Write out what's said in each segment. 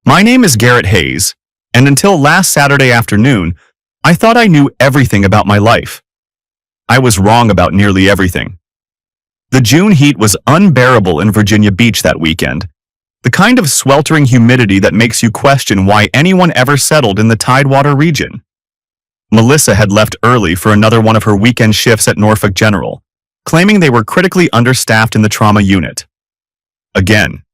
My name is Garrett Hayes, and until last Saturday afternoon, I thought I knew everything about my life. I was wrong about nearly everything. The June heat was unbearable in Virginia Beach that weekend, the kind of sweltering humidity that makes you question why anyone ever settled in the Tidewater region. Melissa had left early for another one of her weekend shifts at Norfolk General, claiming they were critically understaffed in the trauma unit. Again.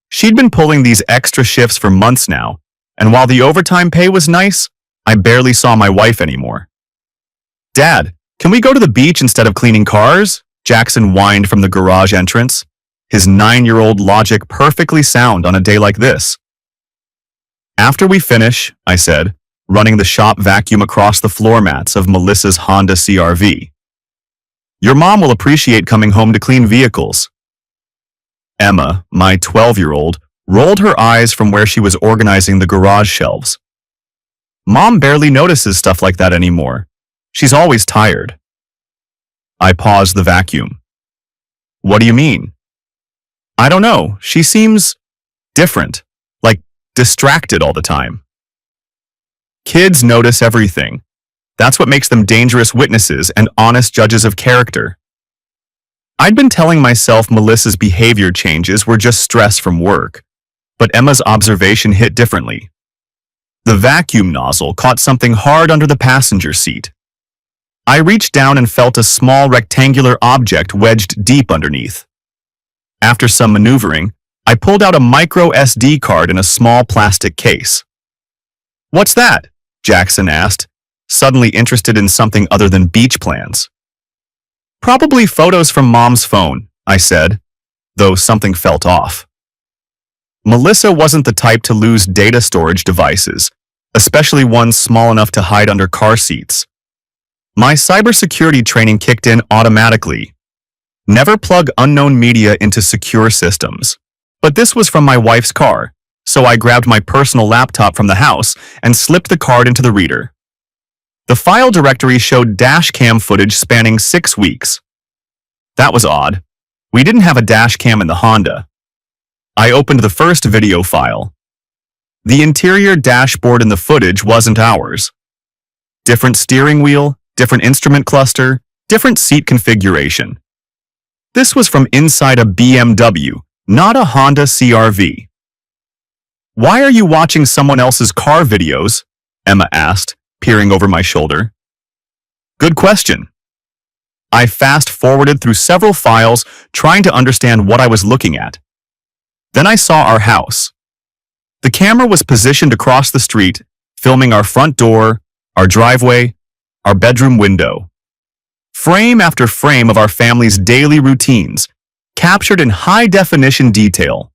She'd been pulling these extra shifts for months now, and while the overtime pay was nice, I barely saw my wife anymore. "Dad, can we go to the beach instead of cleaning cars?" Jackson whined from the garage entrance, his 9-year-old logic perfectly sound on a day like this. "After we finish," I said, running the shop vacuum across the floor mats of Melissa's Honda CR-V. "Your mom will appreciate coming home to clean vehicles." Emma, my 12-year-old, rolled her eyes from where she was organizing the garage shelves. "Mom barely notices stuff like that anymore. She's always tired." I paused the vacuum. "What do you mean?" "I don't know. She seems different, like distracted all the time." Kids notice everything. That's what makes them dangerous witnesses and honest judges of character. I'd been telling myself Melissa's behavior changes were just stress from work, but Emma's observation hit differently. The vacuum nozzle caught something hard under the passenger seat. I reached down and felt a small rectangular object wedged deep underneath. After some maneuvering, I pulled out a micro SD card in a small plastic case. "What's that?" Jackson asked, suddenly interested in something other than beach plans. "Probably photos from Mom's phone," I said, though something felt off. Melissa wasn't the type to lose data storage devices, especially ones small enough to hide under car seats. My cybersecurity training kicked in automatically. Never plug unknown media into secure systems. But this was from my wife's car, so I grabbed my personal laptop from the house and slipped the card into the reader. The file directory showed dash cam footage spanning 6 weeks. That was odd. We didn't have a dash cam in the Honda. I opened the first video file. The interior dashboard in the footage wasn't ours. Different steering wheel, different instrument cluster, different seat configuration. This was from inside a BMW, not a Honda CR-V. "Why are you watching someone else's car videos?" Emma asked, peering over my shoulder. "Good question." I fast-forwarded through several files, trying to understand what I was looking at. Then I saw our house. The camera was positioned across the street, filming our front door, our driveway, our bedroom window. Frame after frame of our family's daily routines, captured in high-definition detail.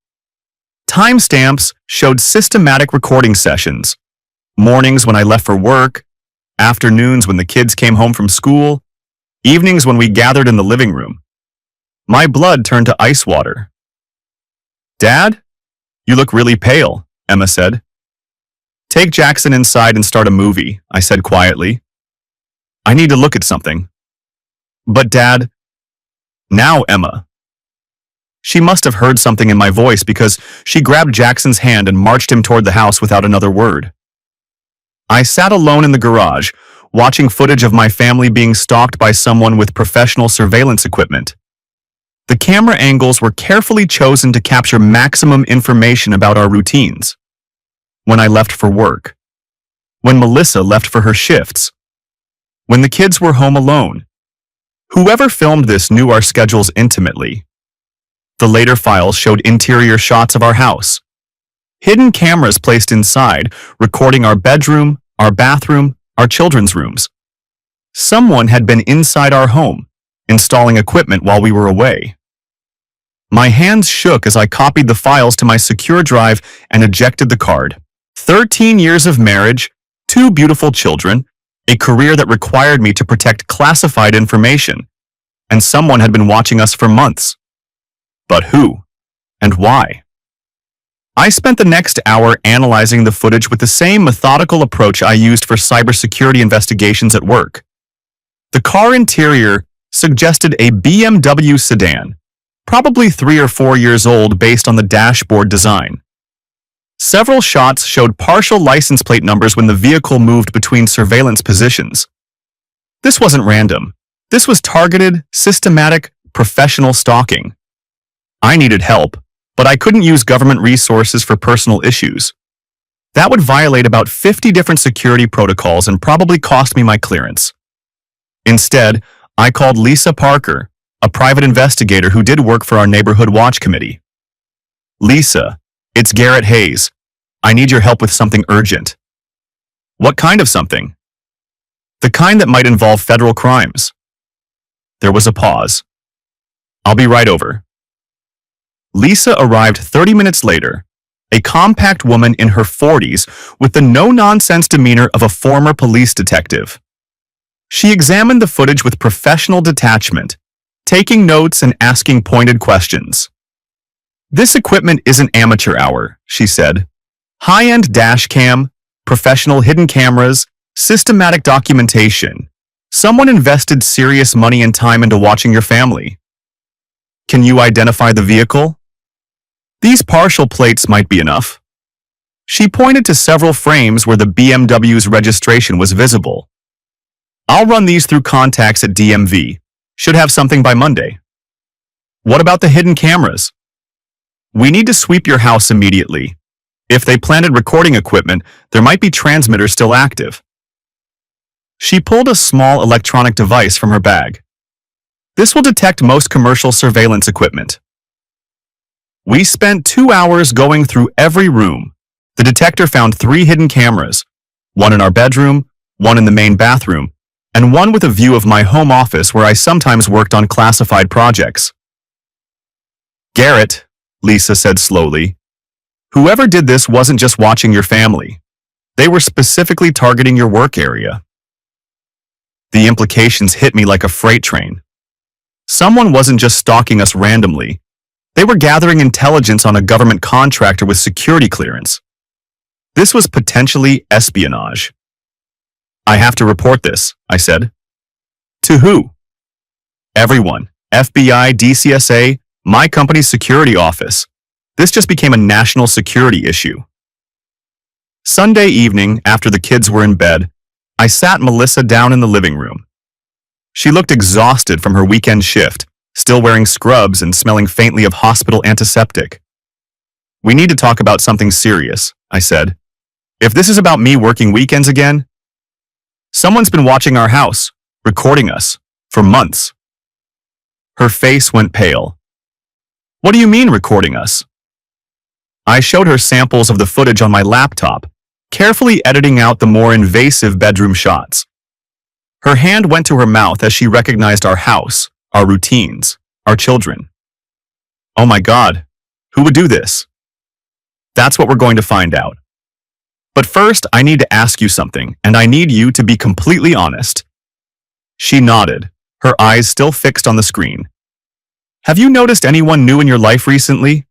Timestamps showed systematic recording sessions. Mornings when I left for work, afternoons when the kids came home from school, evenings when we gathered in the living room. My blood turned to ice water. "Dad, you look really pale," Emma said. "Take Jackson inside and start a movie," I said quietly. "I need to look at something." "But Dad..." "Now, Emma." She must have heard something in my voice because she grabbed Jackson's hand and marched him toward the house without another word. I sat alone in the garage, watching footage of my family being stalked by someone with professional surveillance equipment. The camera angles were carefully chosen to capture maximum information about our routines. When I left for work. When Melissa left for her shifts. When the kids were home alone. Whoever filmed this knew our schedules intimately. The later files showed interior shots of our house. Hidden cameras placed inside, recording our bedroom, our bathroom, our children's rooms. Someone had been inside our home, installing equipment while we were away. My hands shook as I copied the files to my secure drive and ejected the card. 13 years of marriage, 2 beautiful children, a career that required me to protect classified information, and someone had been watching us for months. But who? And why? I spent the next hour analyzing the footage with the same methodical approach I used for cybersecurity investigations at work. The car interior suggested a BMW sedan, probably 3 or 4 years old based on the dashboard design. Several shots showed partial license plate numbers when the vehicle moved between surveillance positions. This wasn't random. This was targeted, systematic, professional stalking. I needed help, but I couldn't use government resources for personal issues. That would violate about 50 different security protocols and probably cost me my clearance. Instead, I called Lisa Parker, a private investigator who did work for our neighborhood watch committee. Lisa, it's Garrett Hayes. I need your help with something urgent. What kind of something? The kind that might involve federal crimes. There was a pause. I'll be right over. Lisa arrived 30 minutes later, a compact woman in her 40s with the no-nonsense demeanor of a former police detective. She examined the footage with professional detachment, taking notes and asking pointed questions. This equipment isn't amateur hour, she said. High-end dash cam, professional hidden cameras, systematic documentation. Someone invested serious money and time into watching your family. Can you identify the vehicle? These partial plates might be enough. She pointed to several frames where the BMW's registration was visible. I'll run these through contacts at DMV. Should have something by Monday. What about the hidden cameras? We need to sweep your house immediately. If they planted recording equipment, there might be transmitters still active. She pulled a small electronic device from her bag. This will detect most commercial surveillance equipment. We spent 2 hours going through every room. The detector found 3 hidden cameras, one in our bedroom, one in the main bathroom, and one with a view of my home office where I sometimes worked on classified projects. Garrett, Lisa said slowly, whoever did this wasn't just watching your family. They were specifically targeting your work area. The implications hit me like a freight train. Someone wasn't just stalking us randomly. They were gathering intelligence on a government contractor with security clearance. This was potentially espionage. I have to report this, I said. To who? Everyone. FBI, DCSA, my company's security office. This just became a national security issue. Sunday evening, after the kids were in bed, I sat Melissa down in the living room. She looked exhausted from her weekend shift, still wearing scrubs and smelling faintly of hospital antiseptic. We need to talk about something serious, I said. If this is about me working weekends again, someone's been watching our house, recording us, for months. Her face went pale. What do you mean recording us? I showed her samples of the footage on my laptop, carefully editing out the more invasive bedroom shots. Her hand went to her mouth as she recognized our house, our routines, our children. Oh my God, who would do this? That's what we're going to find out. But first, I need to ask you something, and I need you to be completely honest. She nodded, her eyes still fixed on the screen. Have you noticed anyone new in your life recently?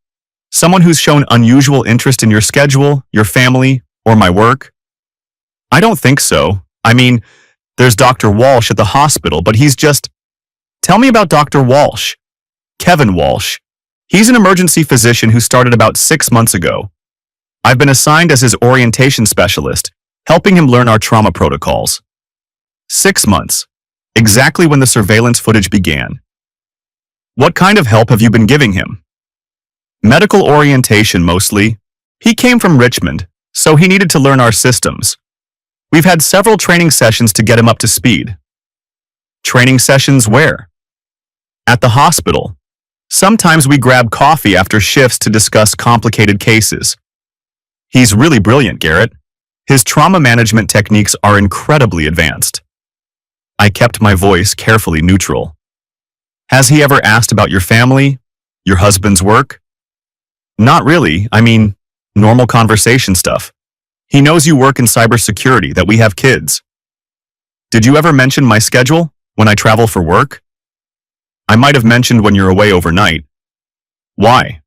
Someone who's shown unusual interest in your schedule, your family, or my work? I don't think so. I mean, there's Dr. Walsh at the hospital, but he's just... Tell me about Dr. Walsh. Kevin Walsh. He's an emergency physician who started about 6 months ago. I've been assigned as his orientation specialist, helping him learn our trauma protocols. 6 months. Exactly when the surveillance footage began. What kind of help have you been giving him? Medical orientation mostly. He came from Richmond, so he needed to learn our systems. We've had several training sessions to get him up to speed. Training sessions where? At the hospital. Sometimes we grab coffee after shifts to discuss complicated cases. He's really brilliant, Garrett. His trauma management techniques are incredibly advanced. I kept my voice carefully neutral. Has he ever asked about your family? Your husband's work? Not really. I mean, normal conversation stuff. He knows you work in cybersecurity, that we have kids. Did you ever mention my schedule when I travel for work? I might have mentioned when you're away overnight. Why?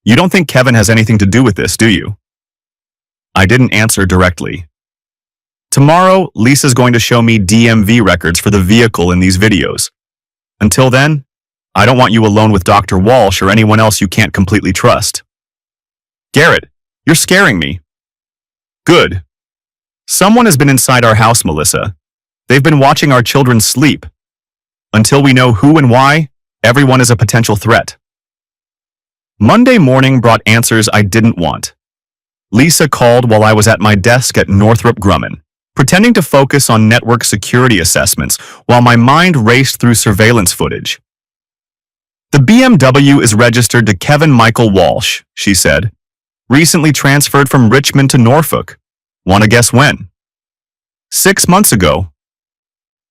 You don't think Kevin has anything to do with this, do you? I didn't answer directly. Tomorrow, Lisa's going to show me DMV records for the vehicle in these videos. Until then, I don't want you alone with Dr. Walsh or anyone else you can't completely trust. Garrett, You're scaring me. Good. Someone has been inside our house, Melissa. They've been watching our children sleep. Until we know who and why, everyone is a potential threat. Monday morning brought answers I didn't want. Lisa called while I was at my desk at Northrop Grumman, pretending to focus on network security assessments while my mind raced through surveillance footage. The BMW is registered to Kevin Michael Walsh, she said. Recently transferred from Richmond to Norfolk. Want to guess when? 6 months ago.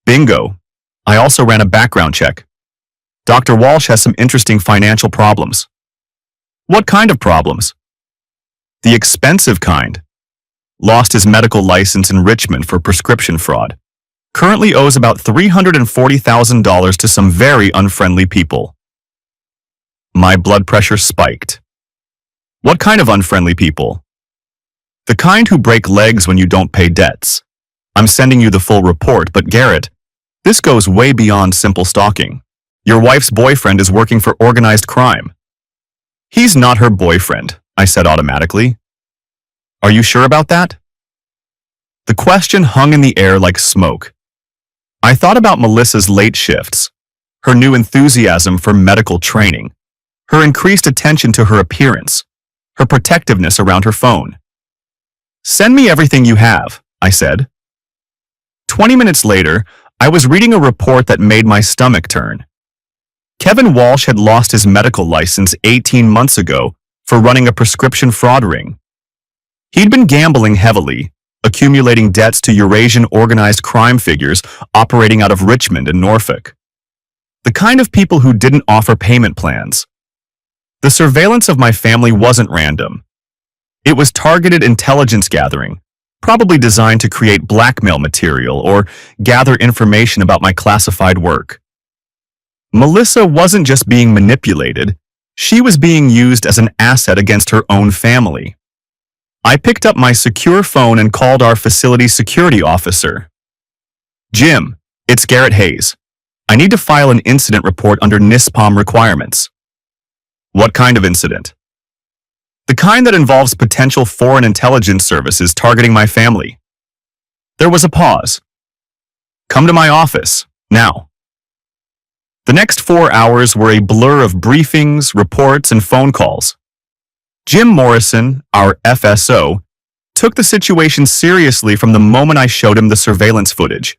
Bingo. I also ran a background check. Dr. Walsh has some interesting financial problems. What kind of problems? The expensive kind. Lost his medical license in Richmond for prescription fraud. Currently owes about $340,000 to some very unfriendly people. My blood pressure spiked. What kind of unfriendly people? The kind who break legs when you don't pay debts. I'm sending you the full report, but Garrett, this goes way beyond simple stalking. Your wife's boyfriend is working for organized crime. He's not her boyfriend, I said automatically. Are you sure about that? The question hung in the air like smoke. I thought about Melissa's late shifts, her new enthusiasm for medical training, her increased attention to her appearance, her protectiveness around her phone. Send me everything you have, I said. 20 minutes later, I was reading a report that made my stomach turn. Kevin Walsh had lost his medical license 18 months ago for running a prescription fraud ring. He'd been gambling heavily, accumulating debts to Eurasian organized crime figures operating out of Richmond and Norfolk. The kind of people who didn't offer payment plans. The surveillance of my family wasn't random. It was targeted intelligence gathering, probably designed to create blackmail material or gather information about my classified work. Melissa wasn't just being manipulated, she was being used as an asset against her own family. I picked up my secure phone and called our facility security officer. Jim, it's Garrett Hayes. I need to file an incident report under NISPOM requirements. What kind of incident? The kind that involves potential foreign intelligence services targeting my family. There was a pause. Come to my office, now. The next 4 hours were a blur of briefings, reports, and phone calls. Jim Morrison, our FSO, took the situation seriously from the moment I showed him the surveillance footage.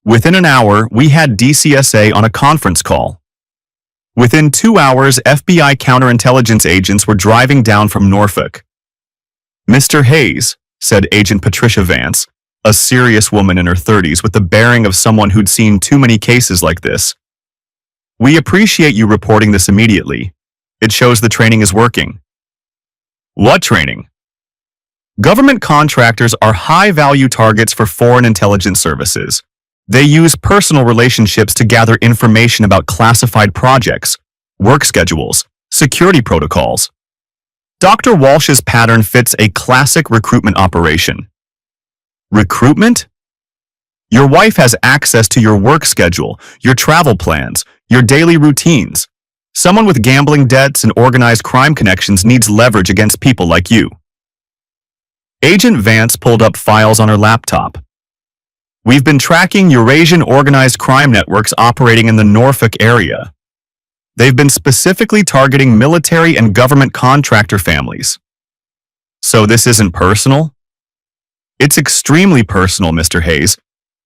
Within an hour, we had DCSA on a conference call. Within 2 hours, FBI counterintelligence agents were driving down from Norfolk. Mr. Hayes, said Agent Patricia Vance, a serious woman in her 30s with the bearing of someone who'd seen too many cases like this. We appreciate you reporting this immediately. It shows the training is working. What training? Government contractors are high-value targets for foreign intelligence services. They use personal relationships to gather information about classified projects, work schedules, security protocols. Dr. Walsh's pattern fits a classic recruitment operation. Recruitment? Your wife has access to your work schedule, your travel plans, your daily routines. Someone with gambling debts and organized crime connections needs leverage against people like you. Agent Vance pulled up files on her laptop. We've been tracking Eurasian organized crime networks operating in the Norfolk area. They've been specifically targeting military and government contractor families. So this isn't personal? It's extremely personal, Mr. Hayes,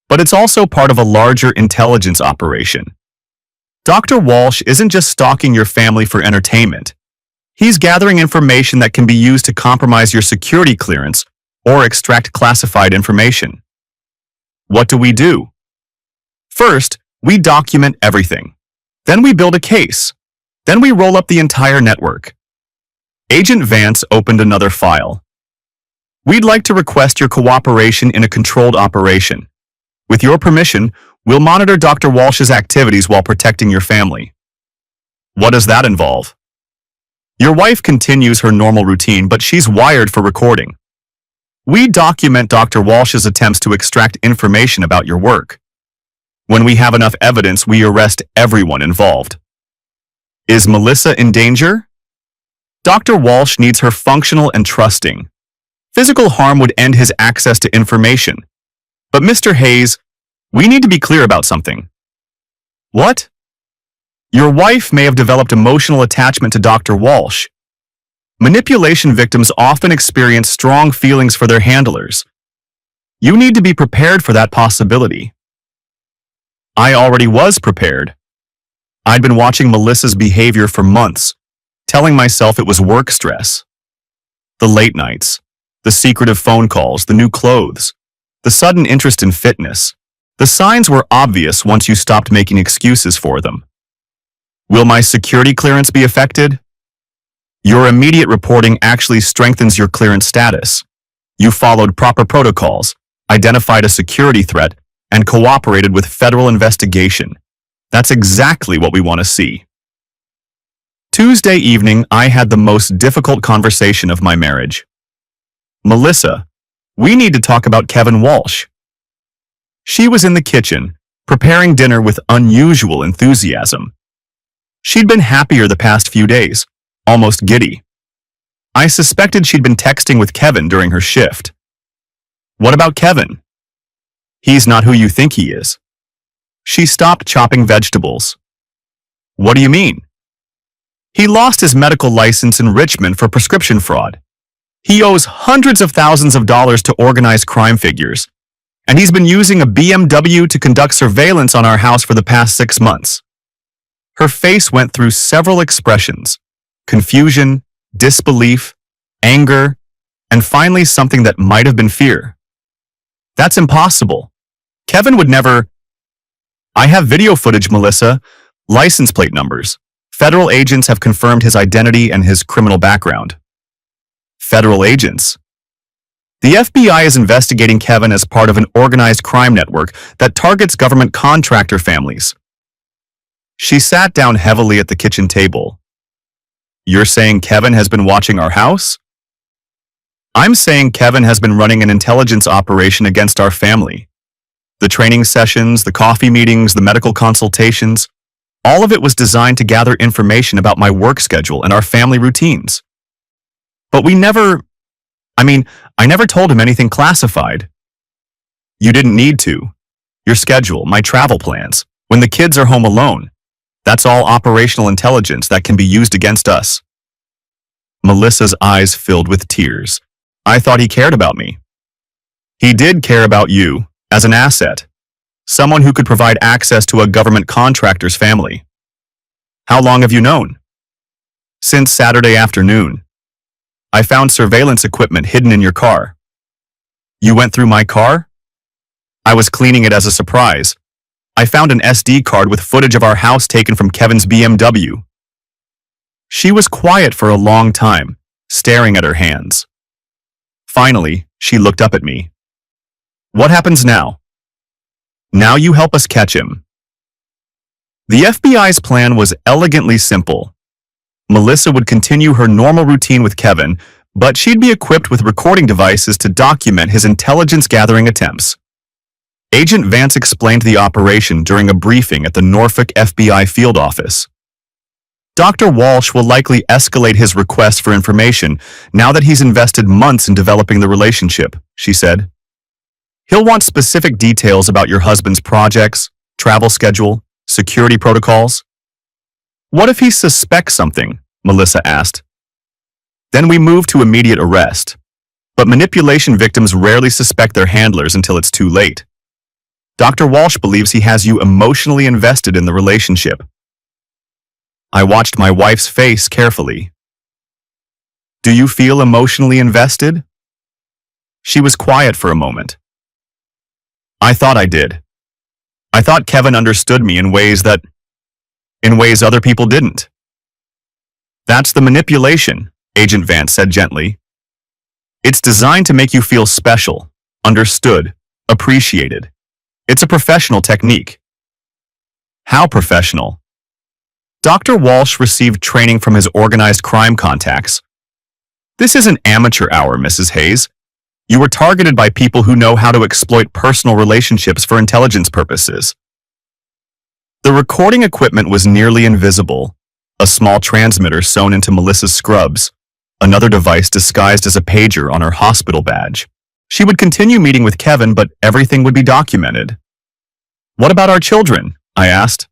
but it's also part of a larger intelligence operation. Dr. Walsh isn't just stalking your family for entertainment. He's gathering information that can be used to compromise your security clearance or extract classified information. What do? First, we document everything. Then we build a case. Then we roll up the entire network. Agent Vance opened another file. We'd like to request your cooperation in a controlled operation. With your permission, we'll monitor Dr. Walsh's activities while protecting your family. What does that involve? Your wife continues her normal routine, but she's wired for recording. We document Dr. Walsh's attempts to extract information about your work. When we have enough evidence, we arrest everyone involved. Is Melissa in danger? Dr. Walsh needs her functional and trusting. Physical harm would end his access to information. But Mr. Hayes, we need to be clear about something. What? Your wife may have developed emotional attachment to Dr. Walsh. Manipulation victims often experience strong feelings for their handlers. You need to be prepared for that possibility. I already was prepared. I'd been watching Melissa's behavior for months, telling myself it was work stress. The late nights, the secretive phone calls, the new clothes, the sudden interest in fitness. The signs were obvious once you stopped making excuses for them. Will my security clearance be affected? Your immediate reporting actually strengthens your clearance status. You followed proper protocols, identified a security threat, and cooperated with federal investigation. That's exactly what we want to see. Tuesday evening, I had the most difficult conversation of my marriage. Melissa, we need to talk about Kevin Walsh. She was in the kitchen, preparing dinner with unusual enthusiasm. She'd been happier the past few days, almost giddy. I suspected she'd been texting with Kevin during her shift. What about Kevin? He's not who you think he is. She stopped chopping vegetables. What do you mean? He lost his medical license in Richmond for prescription fraud. He owes hundreds of thousands of dollars to organized crime figures, and he's been using a BMW to conduct surveillance on our house for the past 6 months. Her face went through several expressions: confusion, disbelief, anger, and finally something that might have been fear. That's impossible. Kevin would never... I have video footage, Melissa, license plate numbers. Federal agents have confirmed his identity and his criminal background. Federal agents? The FBI is investigating Kevin as part of an organized crime network that targets government contractor families. She sat down heavily at the kitchen table. You're saying Kevin has been watching our house? I'm saying Kevin has been running an intelligence operation against our family. The training sessions, the coffee meetings, the medical consultations, all of it was designed to gather information about my work schedule and our family routines. But I never told him anything classified. You didn't need to. Your schedule, my travel plans, when the kids are home alone, that's all operational intelligence that can be used against us. Melissa's eyes filled with tears. I thought he cared about me. He did care about you, as an asset, someone who could provide access to a government contractor's family. How long have you known? Since Saturday afternoon. I found surveillance equipment hidden in your car. You went through my car? I was cleaning it as a surprise. I found an SD card with footage of our house taken from Kevin's BMW. She was quiet for a long time, staring at her hands. Finally, she looked up at me. What happens now? Now you help us catch him. The FBI's plan was elegantly simple. Melissa would continue her normal routine with Kevin, but she'd be equipped with recording devices to document his intelligence-gathering attempts. Agent Vance explained the operation during a briefing at the Norfolk FBI field office. Dr. Walsh will likely escalate his request for information now that he's invested months in developing the relationship, she said. He'll want specific details about your husband's projects, travel schedule, security protocols. What if he suspects something? Melissa asked. Then we move to immediate arrest. But manipulation victims rarely suspect their handlers until it's too late. Dr. Walsh believes he has you emotionally invested in the relationship. I watched my wife's face carefully. Do you feel emotionally invested? She was quiet for a moment. I thought I did. I thought Kevin understood me in ways other people didn't. That's the manipulation, Agent Vance said gently. It's designed to make you feel special, understood, appreciated. It's a professional technique. How professional? Dr. Walsh received training from his organized crime contacts. This isn't amateur hour, Mrs. Hayes. You were targeted by people who know how to exploit personal relationships for intelligence purposes. The recording equipment was nearly invisible, a small transmitter sewn into Melissa's scrubs. another device disguised as a pager on her hospital badge. She would continue meeting with Kevin, but everything would be documented. "What about our children?" I asked.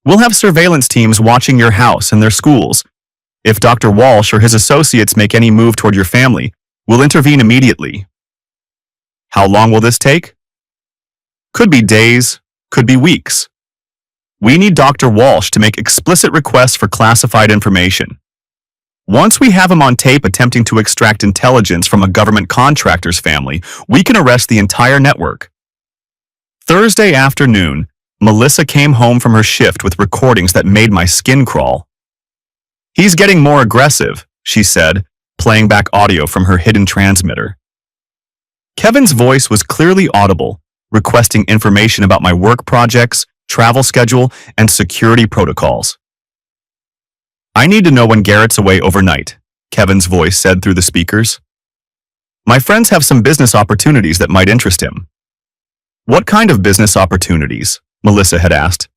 "We'll have surveillance teams watching your house and their schools. If Dr. Walsh or his associates make any move toward your family, we'll intervene immediately." "How long will this take?" "Could be days, could be weeks. We need Dr. Walsh to make explicit requests for classified information. Once we have him on tape attempting to extract intelligence from a government contractor's family, we can arrest the entire network." Thursday afternoon, Melissa came home from her shift with recordings that made my skin crawl. "He's getting more aggressive," she said, playing back audio from her hidden transmitter. Kevin's voice was clearly audible, requesting information about my work projects, travel schedule, and security protocols. "I need to know when Garrett's away overnight," Kevin's voice said through the speakers. "My friends have some business opportunities that might interest him." "What kind of business opportunities?" Melissa had asked.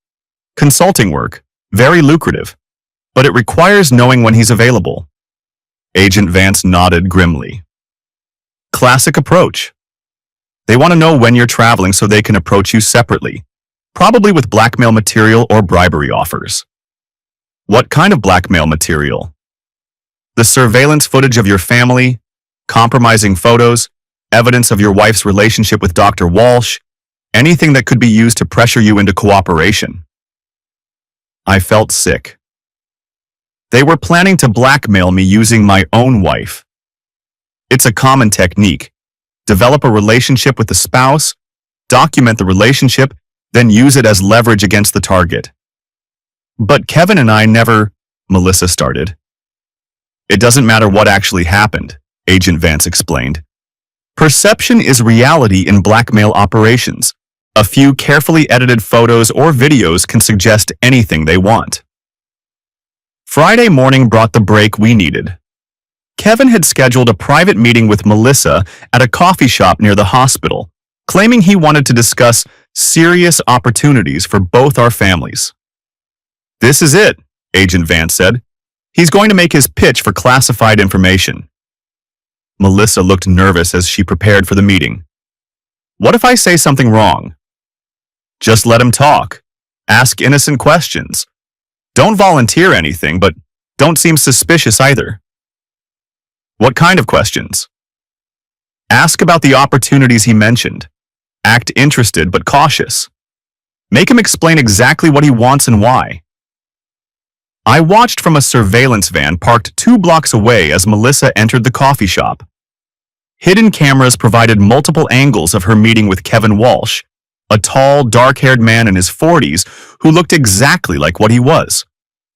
"Consulting work, very lucrative, but it requires knowing when he's available." Agent Vance nodded grimly. "Classic approach. They want to know when you're traveling so they can approach you separately, probably with blackmail material or bribery offers." "What kind of blackmail material?" "The surveillance footage of your family, compromising photos, evidence of your wife's relationship with Dr. Walsh, anything that could be used to pressure you into cooperation." I felt sick. They were planning to blackmail me using my own wife. It's a common technique. Develop a relationship with the spouse, document the relationship, then use it as leverage against the target. "But Kevin and I never," Melissa started. "It doesn't matter what actually happened," Agent Vance explained. "Perception is reality in blackmail operations. A few carefully edited photos or videos can suggest anything they want." Friday morning brought the break we needed. Kevin had scheduled a private meeting with Melissa at a coffee shop near the hospital, claiming he wanted to discuss serious opportunities for both our families. "This is it," Agent Vance said. "He's going to make his pitch for classified information." Melissa looked nervous as she prepared for the meeting. "What if I say something wrong?" "Just let him talk. Ask innocent questions. Don't volunteer anything, but don't seem suspicious either." "What kind of questions?" "Ask about the opportunities he mentioned. Act interested but cautious. Make him explain exactly what he wants and why." I watched from a surveillance van parked 2 blocks away as Melissa entered the coffee shop. Hidden cameras provided multiple angles of her meeting with Kevin Walsh, a tall, dark-haired man in his 40s who looked exactly like what he was,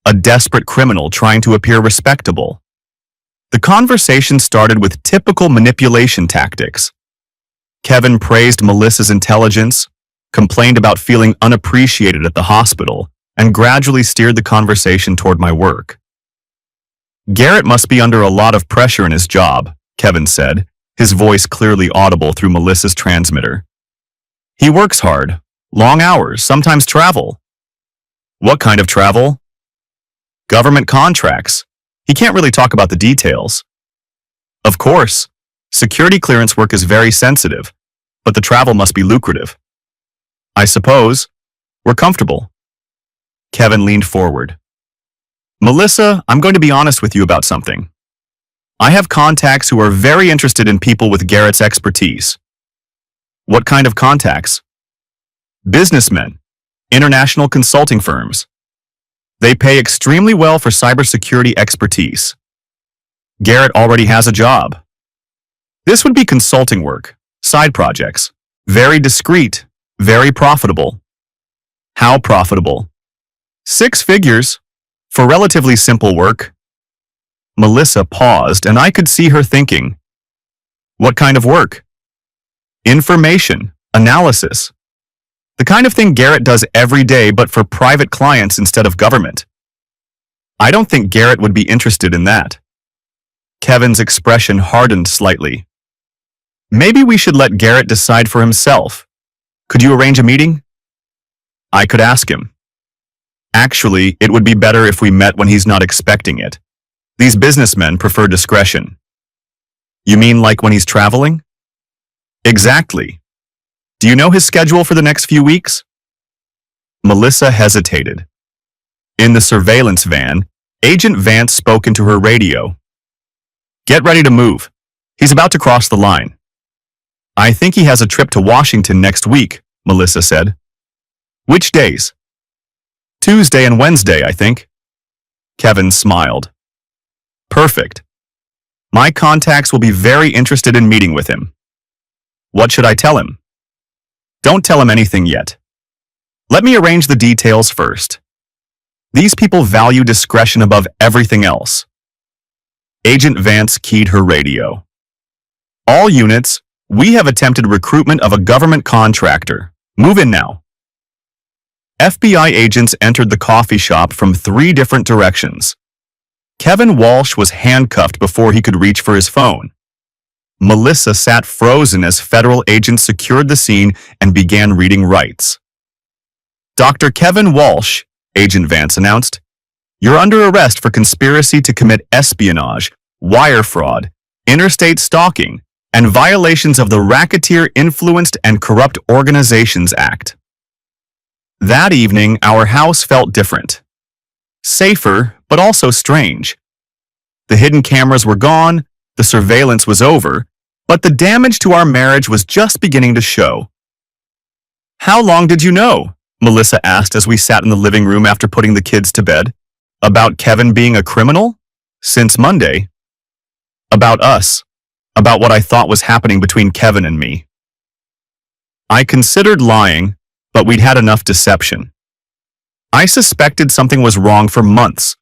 a desperate criminal trying to appear respectable. The conversation started with typical manipulation tactics. Kevin praised Melissa's intelligence, complained about feeling unappreciated at the hospital, and gradually steered the conversation toward my work. "Garrett must be under a lot of pressure in his job," Kevin said, his voice clearly audible through Melissa's transmitter. "He works hard, long hours, sometimes travel." "What kind of travel?" "Government contracts. He can't really talk about the details." "Of course. Security clearance work is very sensitive, but the travel must be lucrative." "I suppose. We're comfortable." Kevin leaned forward. "Melissa, I'm going to be honest with you about something. I have contacts who are very interested in people with Garrett's expertise." "What kind of contacts?" "Businessmen, international consulting firms. They pay extremely well for cybersecurity expertise. Garrett already has a job. This would be consulting work, side projects, very discreet, very profitable." "How profitable?" "6 figures, for relatively simple work." Melissa paused, and I could see her thinking. "What kind of work?" "Information, analysis. The kind of thing Garrett does every day but for private clients instead of government." "I don't think Garrett would be interested in that." Kevin's expression hardened slightly. "Maybe we should let Garrett decide for himself. Could you arrange a meeting?" "I could ask him." "Actually, it would be better if we met when he's not expecting it. These businessmen prefer discretion. You mean like when he's traveling? Exactly. Do you know his schedule for the next few weeks? Melissa hesitated. In the surveillance van, Agent Vance spoke into her radio. Get ready to move. He's about to cross the line. I think he has a trip to Washington next week, Melissa said. Which days? Tuesday and Wednesday, I think. Kevin smiled. Perfect. My contacts will be very interested in meeting with him. What should I tell him? Don't tell him anything yet. Let me arrange the details first. These people value discretion above everything else. Agent Vance keyed her radio. All units, we have attempted recruitment of a government contractor. Move in now. FBI agents entered the coffee shop from 3 different directions. Kevin Walsh was handcuffed before he could reach for his phone. Melissa sat frozen as federal agents secured the scene and began reading rights. Dr. Kevin Walsh, Agent Vance announced, you're under arrest for conspiracy to commit espionage, wire fraud, interstate stalking, and violations of the Racketeer Influenced and Corrupt Organizations Act. That evening, our house felt different. Safer, but also strange. The hidden cameras were gone, the surveillance was over, but the damage to our marriage was just beginning to show. How long did you know? Melissa asked as we sat in the living room after putting the kids to bed. About Kevin being a criminal? Since Monday. About us. About what I thought was happening between Kevin and me. I considered lying, but we'd had enough deception. I suspected something was wrong for months.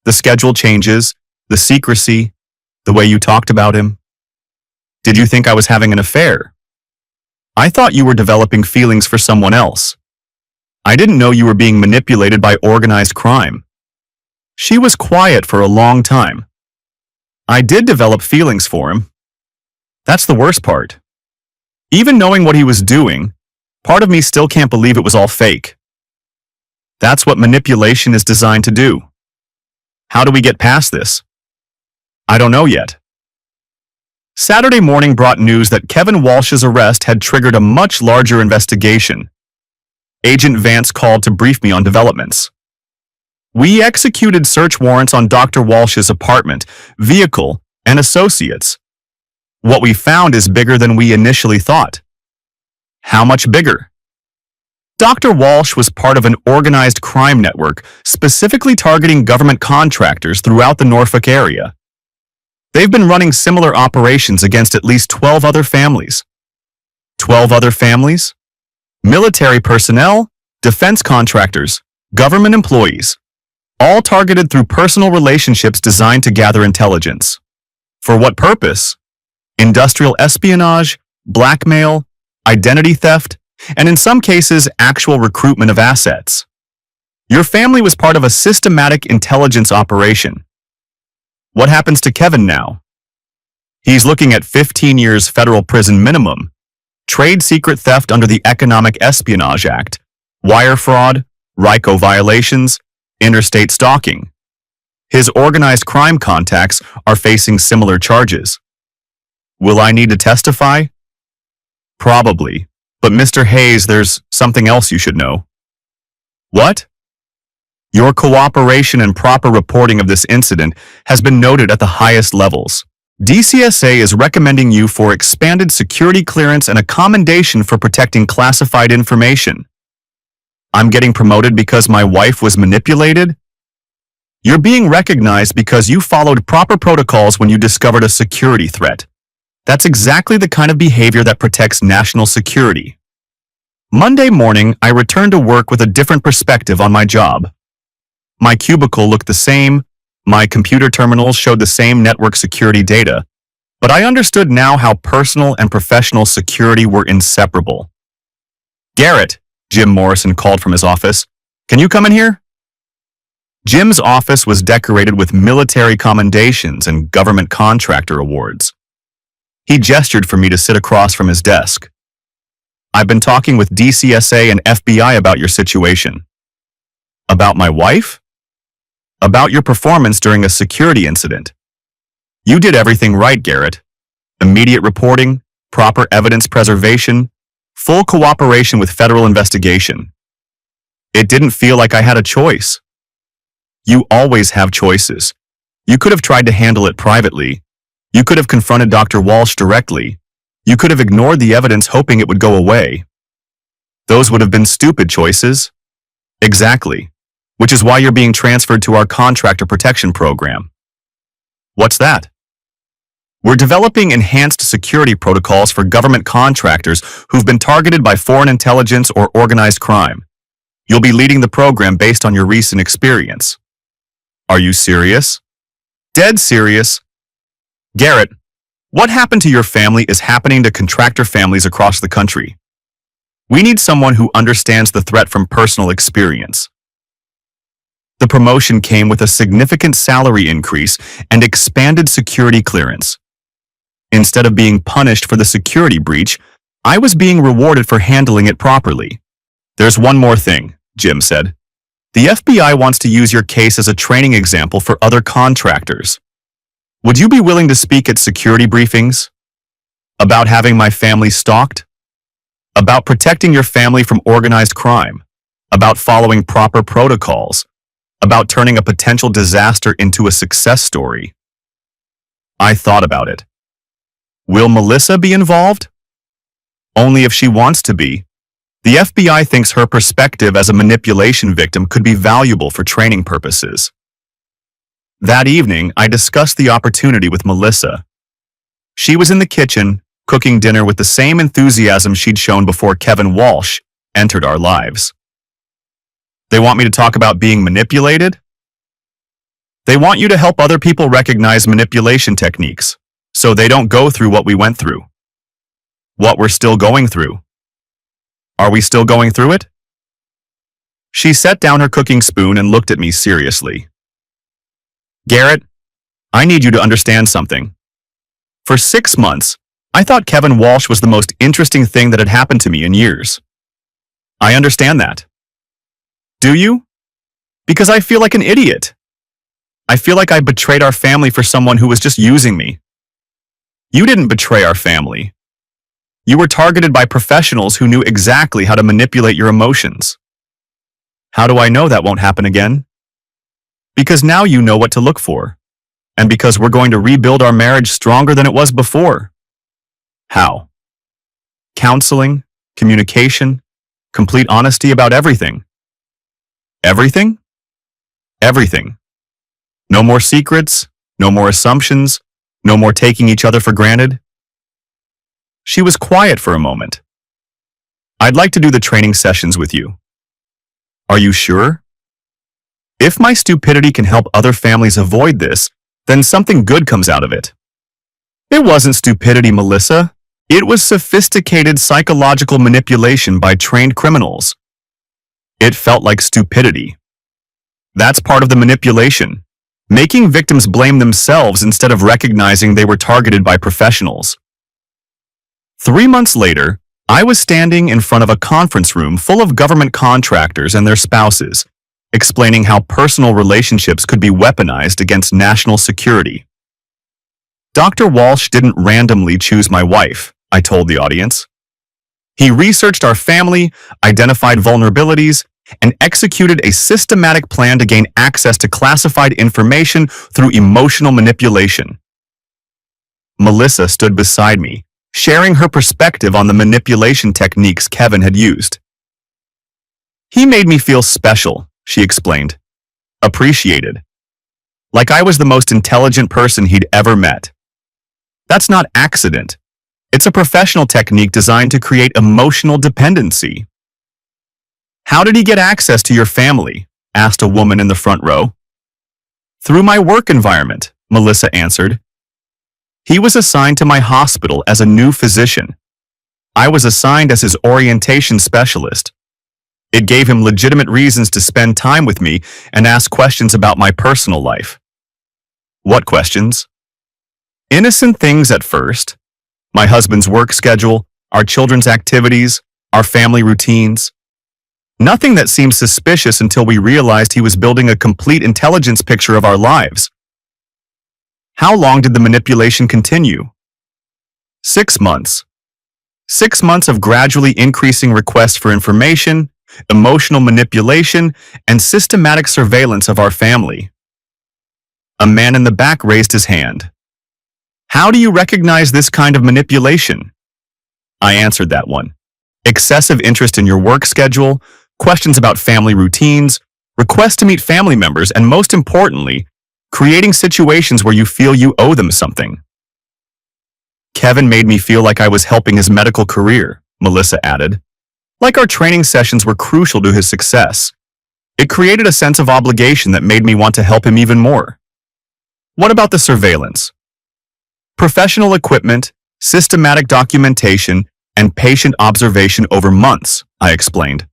The schedule changes, the secrecy, the way you talked about him. Did you think I was having an affair? I thought you were developing feelings for someone else. I didn't know you were being manipulated by organized crime. She was quiet for a long time. I did develop feelings for him. That's the worst part. Even knowing what he was doing, part of me still can't believe it was all fake. That's what manipulation is designed to do. How do we get past this? I don't know yet. Saturday morning brought news that Kevin Walsh's arrest had triggered a much larger investigation. Agent Vance called to brief me on developments. We executed search warrants on Dr. Walsh's apartment, vehicle, and associates. What we found is bigger than we initially thought. How much bigger? Dr. Walsh was part of an organized crime network specifically targeting government contractors throughout the Norfolk area. They've been running similar operations against at least 12 other families. 12 other families? Military personnel, defense contractors, government employees, all targeted through personal relationships designed to gather intelligence. For what purpose? Industrial espionage, blackmail, identity theft, and in some cases, actual recruitment of assets. Your family was part of a systematic intelligence operation. What happens to Kevin now? He's looking at 15 years federal prison minimum, trade secret theft under the Economic Espionage Act, wire fraud, RICO violations, interstate stalking. His organized crime contacts are facing similar charges. Will I need to testify? Probably. But Mr. Hayes, there's something else you should know. What? Your cooperation and proper reporting of this incident has been noted at the highest levels. DCSA is recommending you for expanded security clearance and a commendation for protecting classified information. I'm getting promoted because my wife was manipulated? You're being recognized because you followed proper protocols when you discovered a security threat. That's exactly the kind of behavior that protects national security. Monday morning, I returned to work with a different perspective on my job. My cubicle looked the same, my computer terminals showed the same network security data, but I understood now how personal and professional security were inseparable. Garrett, Jim Morrison called from his office. Can you come in here? Jim's office was decorated with military commendations and government contractor awards. He gestured for me to sit across from his desk. I've been talking with DCSA and FBI about your situation. About my wife? About your performance during a security incident. You did everything right, Garrett. Immediate reporting, proper evidence preservation, full cooperation with federal investigation. It didn't feel like I had a choice. You always have choices. You could have tried to handle it privately. You could have confronted Dr. Walsh directly. You could have ignored the evidence hoping it would go away. Those would have been stupid choices. Exactly. Which is why you're being transferred to our contractor protection program. What's that? We're developing enhanced security protocols for government contractors who've been targeted by foreign intelligence or organized crime. You'll be leading the program based on your recent experience. Are you serious? Dead serious. Garrett, what happened to your family is happening to contractor families across the country. We need someone who understands the threat from personal experience. The promotion came with a significant salary increase and expanded security clearance. Instead of being punished for the security breach, I was being rewarded for handling it properly. There's one more thing, Jim said. The FBI wants to use your case as a training example for other contractors. Would you be willing to speak at security briefings? About having my family stalked? About protecting your family from organized crime? About following proper protocols? About turning a potential disaster into a success story? I thought about it. Will Melissa be involved? Only if she wants to be. The FBI thinks her perspective as a manipulation victim could be valuable for training purposes. That evening, I discussed the opportunity with Melissa. She was in the kitchen, cooking dinner with the same enthusiasm she'd shown before Kevin Walsh entered our lives. They want me to talk about being manipulated? They want you to help other people recognize manipulation techniques, so they don't go through what we went through. What we're still going through. Are we still going through it? She set down her cooking spoon and looked at me seriously. Garrett, I need you to understand something. For 6 months, I thought Kevin Walsh was the most interesting thing that had happened to me in years. I understand that. Do you? Because I feel like an idiot. I feel like I betrayed our family for someone who was just using me. You didn't betray our family. You were targeted by professionals who knew exactly how to manipulate your emotions. How do I know that won't happen again? Because now you know what to look for. And because we're going to rebuild our marriage stronger than it was before. How? Counseling, communication, complete honesty about everything. Everything? Everything. No more secrets, no more assumptions, no more taking each other for granted. She was quiet for a moment. I'd like to do the training sessions with you. Are you sure? If my stupidity can help other families avoid this, then something good comes out of it. It wasn't stupidity, Melissa. It was sophisticated psychological manipulation by trained criminals. It felt like stupidity. That's part of the manipulation, making victims blame themselves instead of recognizing they were targeted by professionals. 3 months later, I was standing in front of a conference room full of government contractors and their spouses, explaining how personal relationships could be weaponized against national security. Dr. Walsh didn't randomly choose my wife, I told the audience. He researched our family, identified vulnerabilities, and executed a systematic plan to gain access to classified information through emotional manipulation. Melissa stood beside me, sharing her perspective on the manipulation techniques Kevin had used. He made me feel special, she explained. Appreciated. Like I was the most intelligent person he'd ever met. That's not accident. It's a professional technique designed to create emotional dependency. How did he get access to your family? Asked a woman in the front row. Through my work environment, Melissa answered. He was assigned to my hospital as a new physician. I was assigned as his orientation specialist. It gave him legitimate reasons to spend time with me and ask questions about my personal life. What questions? Innocent things at first. My husband's work schedule, our children's activities, our family routines. Nothing that seemed suspicious until we realized he was building a complete intelligence picture of our lives. How long did the manipulation continue? 6 months. 6 months of gradually increasing requests for information, emotional manipulation, and systematic surveillance of our family. A man in the back raised his hand. How do you recognize this kind of manipulation? I answered that one. Excessive interest in your work schedule, questions about family routines, requests to meet family members, and most importantly, creating situations where you feel you owe them something. Kevin made me feel like I was helping his medical career, Melissa added. Like our training sessions were crucial to his success. It created a sense of obligation that made me want to help him even more. What about the surveillance? Professional equipment, systematic documentation, and patient observation over months, I explained.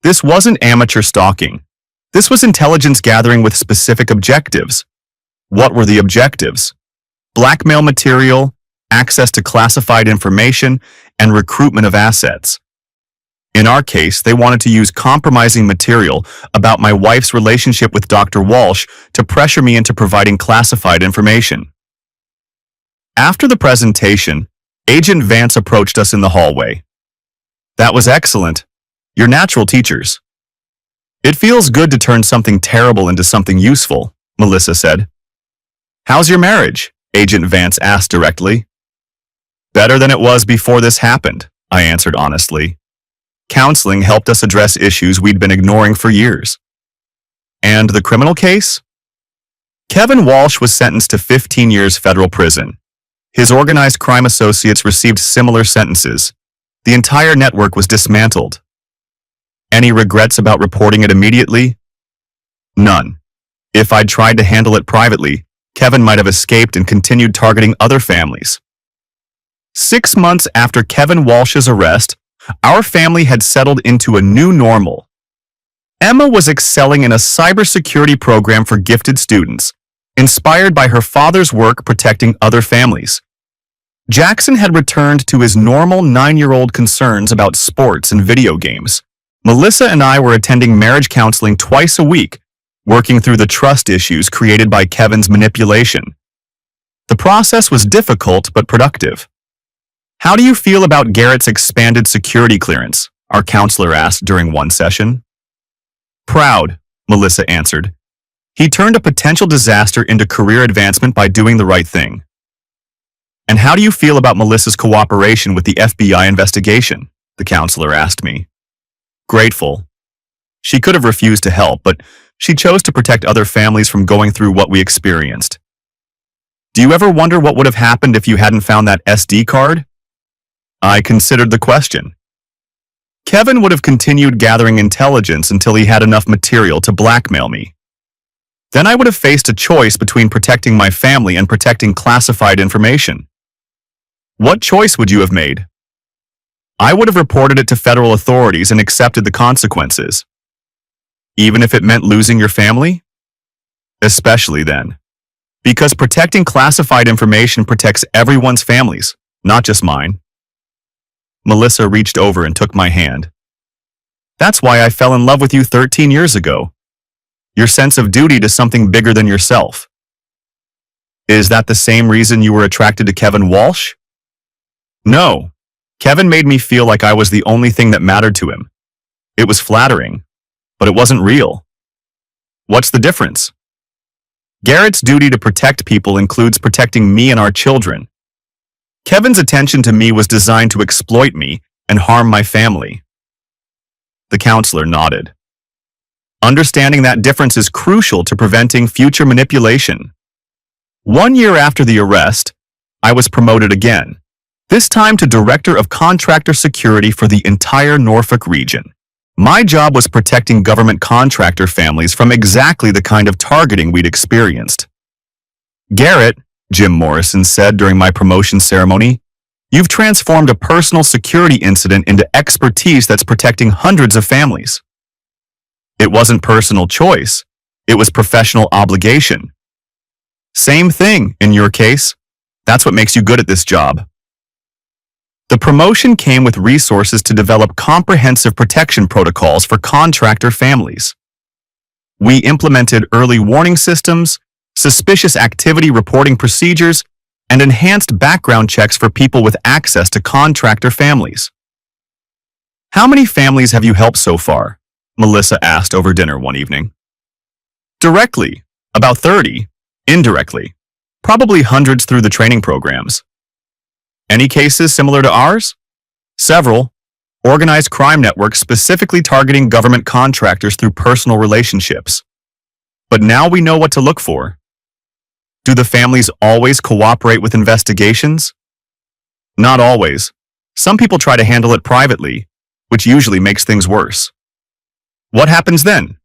This wasn't amateur stalking. This was intelligence gathering with specific objectives. What were the objectives? Blackmail material, access to classified information, and recruitment of assets. In our case, they wanted to use compromising material about my wife's relationship with Dr. Walsh to pressure me into providing classified information. After the presentation, Agent Vance approached us in the hallway. That was excellent. You're natural teachers. It feels good to turn something terrible into something useful, Melissa said. How's your marriage? Agent Vance asked directly. Better than it was before this happened, I answered honestly. Counseling helped us address issues we'd been ignoring for years. And the criminal case? Kevin Walsh was sentenced to 15 years federal prison. His organized crime associates received similar sentences. The entire network was dismantled. Any regrets about reporting it immediately? None. If I'd tried to handle it privately, Kevin might have escaped and continued targeting other families. 6 months after Kevin Walsh's arrest, our family had settled into a new normal. Emma was excelling in a cybersecurity program for gifted students, inspired by her father's work protecting other families. Jackson had returned to his normal 9-year-old concerns about sports and video games. Melissa and I were attending marriage counseling twice a week, working through the trust issues created by Kevin's manipulation. The process was difficult but productive. How do you feel about Garrett's expanded security clearance? Our counselor asked during one session. Proud, Melissa answered. He turned a potential disaster into career advancement by doing the right thing. And how do you feel about Melissa's cooperation with the FBI investigation? The counselor asked me. Grateful. She could have refused to help, but she chose to protect other families from going through what we experienced. Do you ever wonder what would have happened if you hadn't found that SD card? I considered the question. Kevin would have continued gathering intelligence until he had enough material to blackmail me. Then I would have faced a choice between protecting my family and protecting classified information. What choice would you have made? I would have reported it to federal authorities and accepted the consequences. Even if it meant losing your family? Especially then. Because protecting classified information protects everyone's families, not just mine. Melissa reached over and took my hand. That's why I fell in love with you 13 years ago. Your sense of duty to something bigger than yourself. Is that the same reason you were attracted to Kevin Walsh? No. Kevin made me feel like I was the only thing that mattered to him. It was flattering, but it wasn't real. What's the difference? Garrett's duty to protect people includes protecting me and our children. Kevin's attention to me was designed to exploit me and harm my family. The counselor nodded. Understanding that difference is crucial to preventing future manipulation. 1 year after the arrest, I was promoted again, this time to Director of Contractor Security for the entire Norfolk region. My job was protecting government contractor families from exactly the kind of targeting we'd experienced. Garrett, Jim Morrison said during my promotion ceremony, you've transformed a personal security incident into expertise that's protecting hundreds of families. It wasn't personal choice. It was professional obligation. Same thing in your case. That's what makes you good at this job. The promotion came with resources to develop comprehensive protection protocols for contractor families. We implemented early warning systems, suspicious activity reporting procedures, and enhanced background checks for people with access to contractor families. How many families have you helped so far? Melissa asked over dinner one evening. Directly, about 30. Indirectly, probably hundreds through the training programs. Any cases similar to ours? Several. Organized crime networks specifically targeting government contractors through personal relationships. But now we know what to look for. Do the families always cooperate with investigations? Not always. Some people try to handle it privately, which usually makes things worse. What happens then?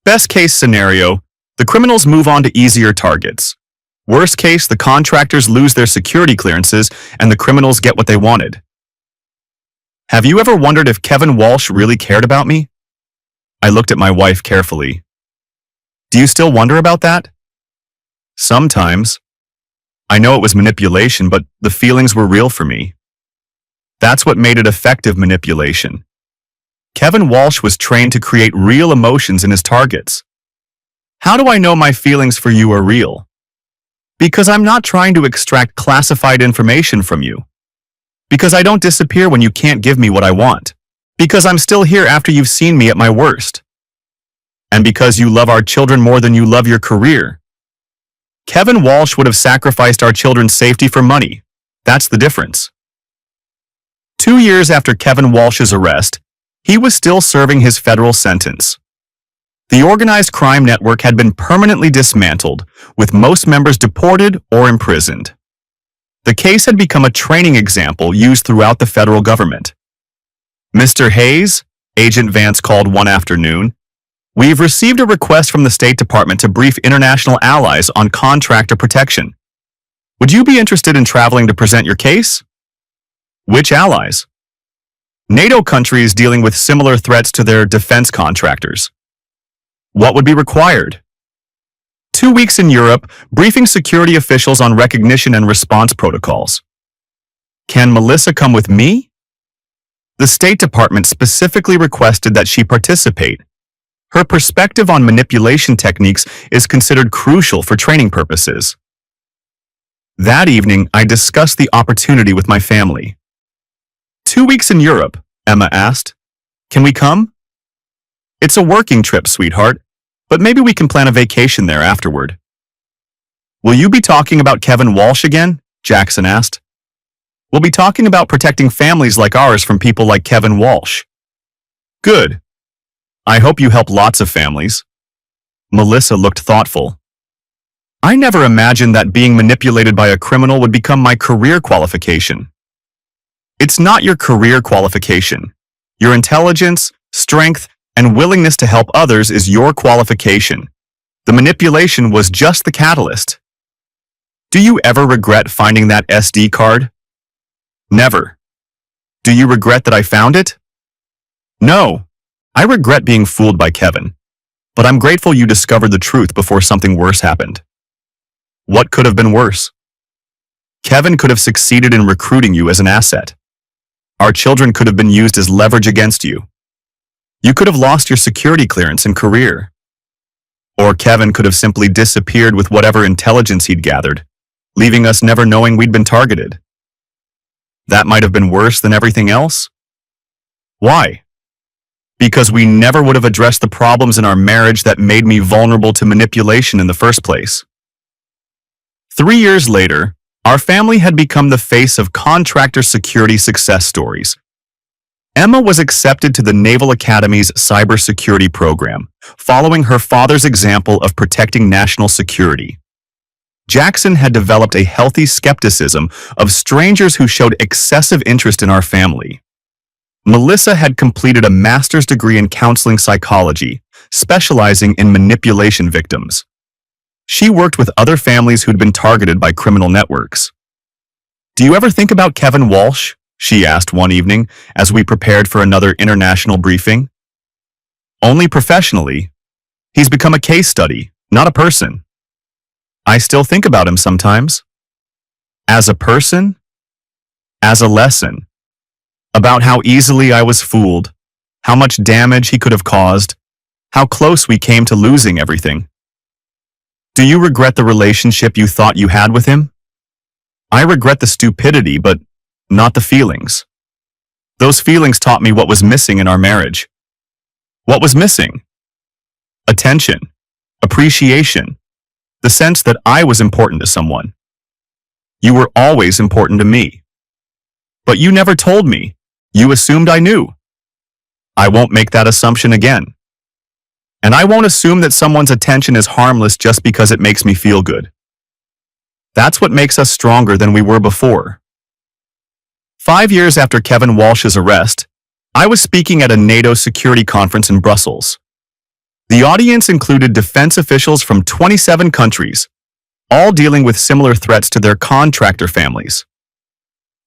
Best case scenario, the criminals move on to easier targets. Worst case, the contractors lose their security clearances and the criminals get what they wanted. Have you ever wondered if Kevin Walsh really cared about me? I looked at my wife carefully. Do you still wonder about that? Sometimes. I know it was manipulation, but the feelings were real for me. That's what made it effective manipulation. Kevin Walsh was trained to create real emotions in his targets. How do I know my feelings for you are real? Because I'm not trying to extract classified information from you. Because I don't disappear when you can't give me what I want. Because I'm still here after you've seen me at my worst. And because you love our children more than you love your career. Kevin Walsh would have sacrificed our children's safety for money. That's the difference. 2 years after Kevin Walsh's arrest, he was still serving his federal sentence. The organized crime network had been permanently dismantled, with most members deported or imprisoned. The case had become a training example used throughout the federal government. Mr. Hayes, Agent Vance called one afternoon, we've received a request from the State Department to brief international allies on contractor protection. Would you be interested in traveling to present your case? Which allies? NATO countries dealing with similar threats to their defense contractors. What would be required? 2 weeks in Europe, briefing security officials on recognition and response protocols. Can Melissa come with me? The State Department specifically requested that she participate. Her perspective on manipulation techniques is considered crucial for training purposes. That evening, I discussed the opportunity with my family. 2 weeks in Europe, Emma asked. Can we come? It's a working trip, sweetheart, but maybe we can plan a vacation there afterward. Will you be talking about Kevin Walsh again? Jackson asked. We'll be talking about protecting families like ours from people like Kevin Walsh. Good. I hope you help lots of families. Melissa looked thoughtful. I never imagined that being manipulated by a criminal would become my career qualification. It's not your career qualification. Your intelligence, strength, and willingness to help others is your qualification. The manipulation was just the catalyst. Do you ever regret finding that SD card? Never. Do you regret that I found it? No. I regret being fooled by Kevin, but I'm grateful you discovered the truth before something worse happened. What could have been worse? Kevin could have succeeded in recruiting you as an asset. Our children could have been used as leverage against you. You could have lost your security clearance and career. Or Kevin could have simply disappeared with whatever intelligence he'd gathered, leaving us never knowing we'd been targeted. That might have been worse than everything else? Why? Because we never would have addressed the problems in our marriage that made me vulnerable to manipulation in the first place. 3 years later, our family had become the face of contractor security success stories. Emma was accepted to the Naval Academy's cybersecurity program, following her father's example of protecting national security. Jackson had developed a healthy skepticism of strangers who showed excessive interest in our family. Melissa had completed a master's degree in counseling psychology, specializing in manipulation victims. She worked with other families who'd been targeted by criminal networks. Do you ever think about Kevin Walsh? She asked one evening as we prepared for another international briefing. Only professionally. He's become a case study, not a person. I still think about him sometimes. As a person? as a lesson about how easily I was fooled, how much damage he could have caused, how close we came to losing everything. Do you regret the relationship you thought you had with him? I regret the stupidity, but not the feelings. Those feelings taught me what was missing in our marriage. What was missing? Attention, appreciation, the sense that I was important to someone. You were always important to me. But you never told me. You assumed I knew. I won't make that assumption again. And I won't assume that someone's attention is harmless just because it makes me feel good. That's what makes us stronger than we were before. 5 years after Kevin Walsh's arrest, I was speaking at a NATO security conference in Brussels. The audience included defense officials from 27 countries, all dealing with similar threats to their contractor families.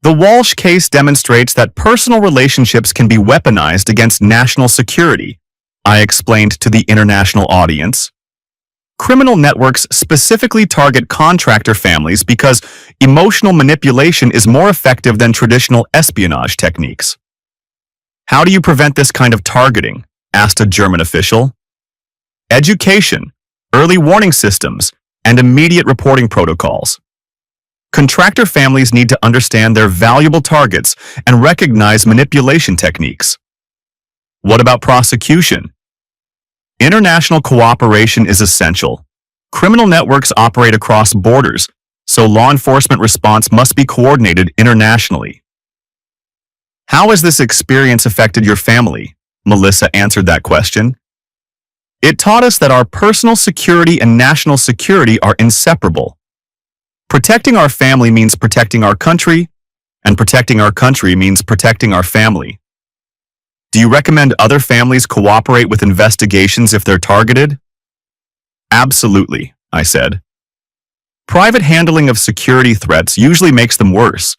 The Walsh case demonstrates that personal relationships can be weaponized against national security, I explained to the international audience. Criminal networks specifically target contractor families because emotional manipulation is more effective than traditional espionage techniques. How do you prevent this kind of targeting? Asked a German official. Education, early warning systems, and immediate reporting protocols. Contractor families need to understand their valuable targets and recognize manipulation techniques. What about prosecution? International cooperation is essential. Criminal networks operate across borders, so law enforcement response must be coordinated internationally. How has this experience affected your family? Melissa answered that question. It taught us that our personal security and national security are inseparable. Protecting our family means protecting our country, and protecting our country means protecting our family. Do you recommend other families cooperate with investigations if they're targeted? Absolutely, I said. Private handling of security threats usually makes them worse.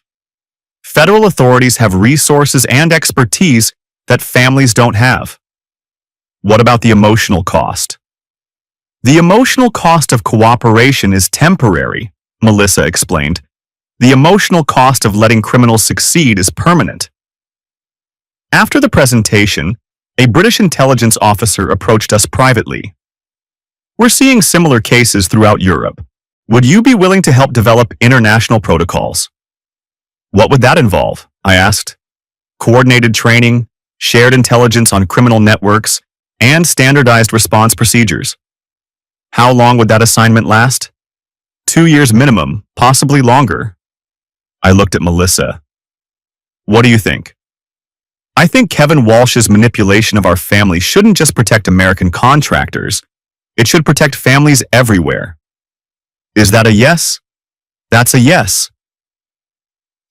Federal authorities have resources and expertise that families don't have. What about the emotional cost? The emotional cost of cooperation is temporary, Melissa explained. The emotional cost of letting criminals succeed is permanent. After the presentation, a British intelligence officer approached us privately. We're seeing similar cases throughout Europe. Would you be willing to help develop international protocols? What would that involve? I asked. Coordinated training, shared intelligence on criminal networks, and standardized response procedures. How long would that assignment last? 2 years minimum, possibly longer. I looked at Melissa. What do you think? I think Kevin Walsh's manipulation of our family shouldn't just protect American contractors. It should protect families everywhere. Is that a yes? That's a yes.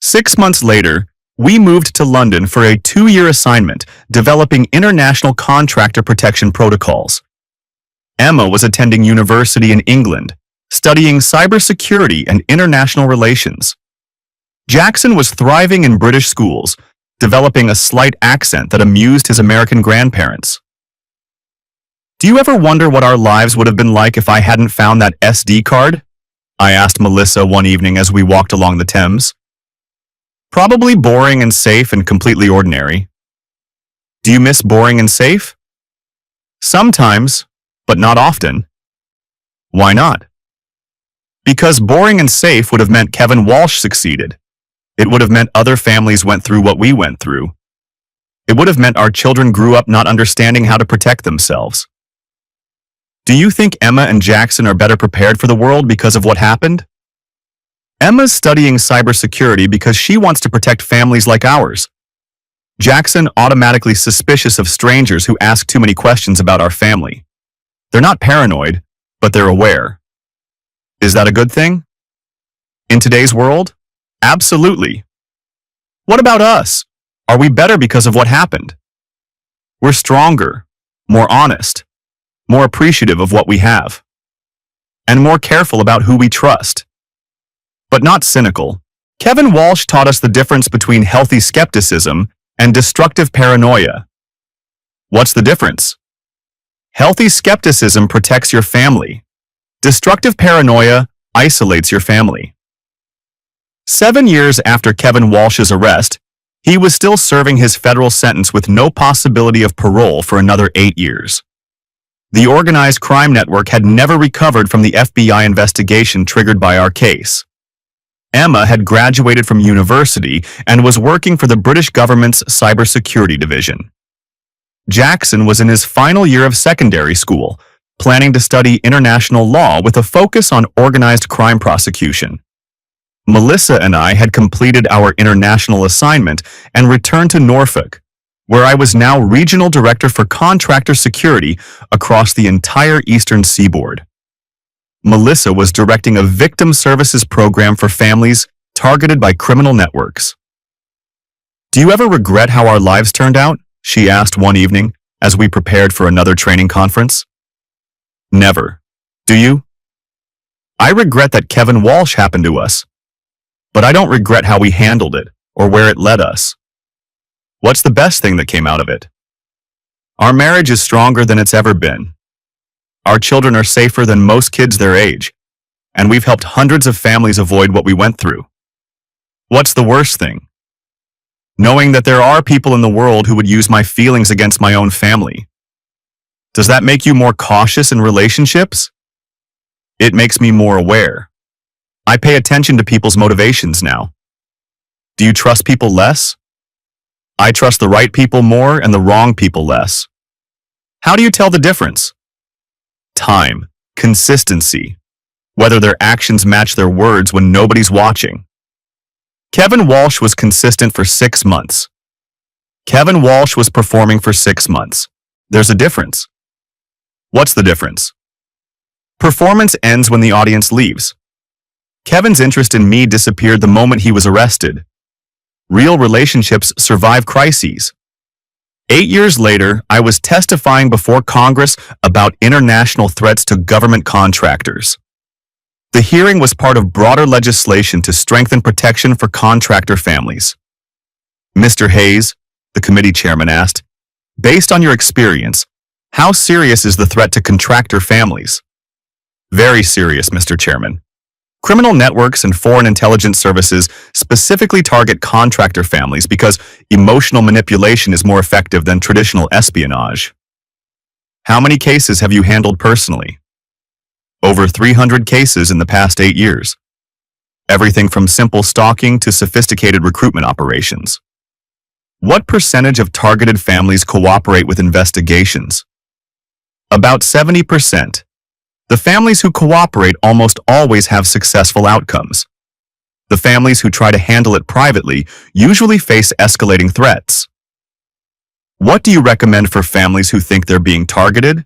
6 months later, we moved to London for a 2-year assignment developing international contractor protection protocols. Emma was attending university in England, studying cybersecurity and international relations. Jackson was thriving in British schools, developing a slight accent that amused his American grandparents. Do you ever wonder what our lives would have been like if I hadn't found that SD card? I asked Melissa one evening as we walked along the Thames. Probably boring and safe and completely ordinary. Do you miss boring and safe? Sometimes, but not often. Why not? Because boring and safe would have meant Kevin Walsh succeeded. It would have meant other families went through what we went through. It would have meant our children grew up not understanding how to protect themselves. Do you think Emma and Jackson are better prepared for the world because of what happened? Emma's studying cybersecurity because she wants to protect families like ours. Jackson automatically suspicious of strangers who ask too many questions about our family. They're not paranoid, but they're aware. Is that a good thing? In today's world? Absolutely. What about us? Are we better because of what happened? We're stronger, more honest, more appreciative of what we have, and more careful about who we trust. But not cynical. Kevin Walsh taught us the difference between healthy skepticism and destructive paranoia. What's the difference? Healthy skepticism protects your family. Destructive paranoia isolates your family. 7 years after Kevin Walsh's arrest, he was still serving his federal sentence with no possibility of parole for another 8 years. The organized crime network had never recovered from the FBI investigation triggered by our case. Emma had graduated from university and was working for the British government's cybersecurity division. Jackson was in his final year of secondary school, planning to study international law with a focus on organized crime prosecution. Melissa and I had completed our international assignment and returned to Norfolk, where I was now regional director for contractor security across the entire eastern seaboard. Melissa was directing a victim services program for families targeted by criminal networks. "Do you ever regret how our lives turned out?" she asked one evening as we prepared for another training conference. "Never. Do you?" "I regret that Kevin Walsh happened to us, but I don't regret how we handled it or where it led us." "What's the best thing that came out of it?" "Our marriage is stronger than it's ever been. Our children are safer than most kids their age, and we've helped hundreds of families avoid what we went through." "What's the worst thing?" "Knowing that there are people in the world who would use my feelings against my own family." "Does that make you more cautious in relationships?" "It makes me more aware. I pay attention to people's motivations now." "Do you trust people less?" "I trust the right people more and the wrong people less." "How do you tell the difference?" "Time, consistency, whether their actions match their words when nobody's watching." Kevin Walsh was consistent for 6 months. Kevin Walsh was performing for 6 months. There's a difference. What's the difference? Performance ends when the audience leaves. Kevin's interest in me disappeared the moment he was arrested. Real relationships survive crises. 8 years later, I was testifying before Congress about international threats to government contractors. The hearing was part of broader legislation to strengthen protection for contractor families. "Mr. Hayes," the committee chairman asked, "based on your experience, how serious is the threat to contractor families?" "Very serious, Mr. Chairman. Criminal networks and foreign intelligence services specifically target contractor families because emotional manipulation is more effective than traditional espionage." "How many cases have you handled personally?" "Over 300 cases in the past 8 years. Everything from simple stalking to sophisticated recruitment operations." "What percentage of targeted families cooperate with investigations?" "About 70%. The families who cooperate almost always have successful outcomes. The families who try to handle it privately usually face escalating threats." "What do you recommend for families who think they're being targeted?"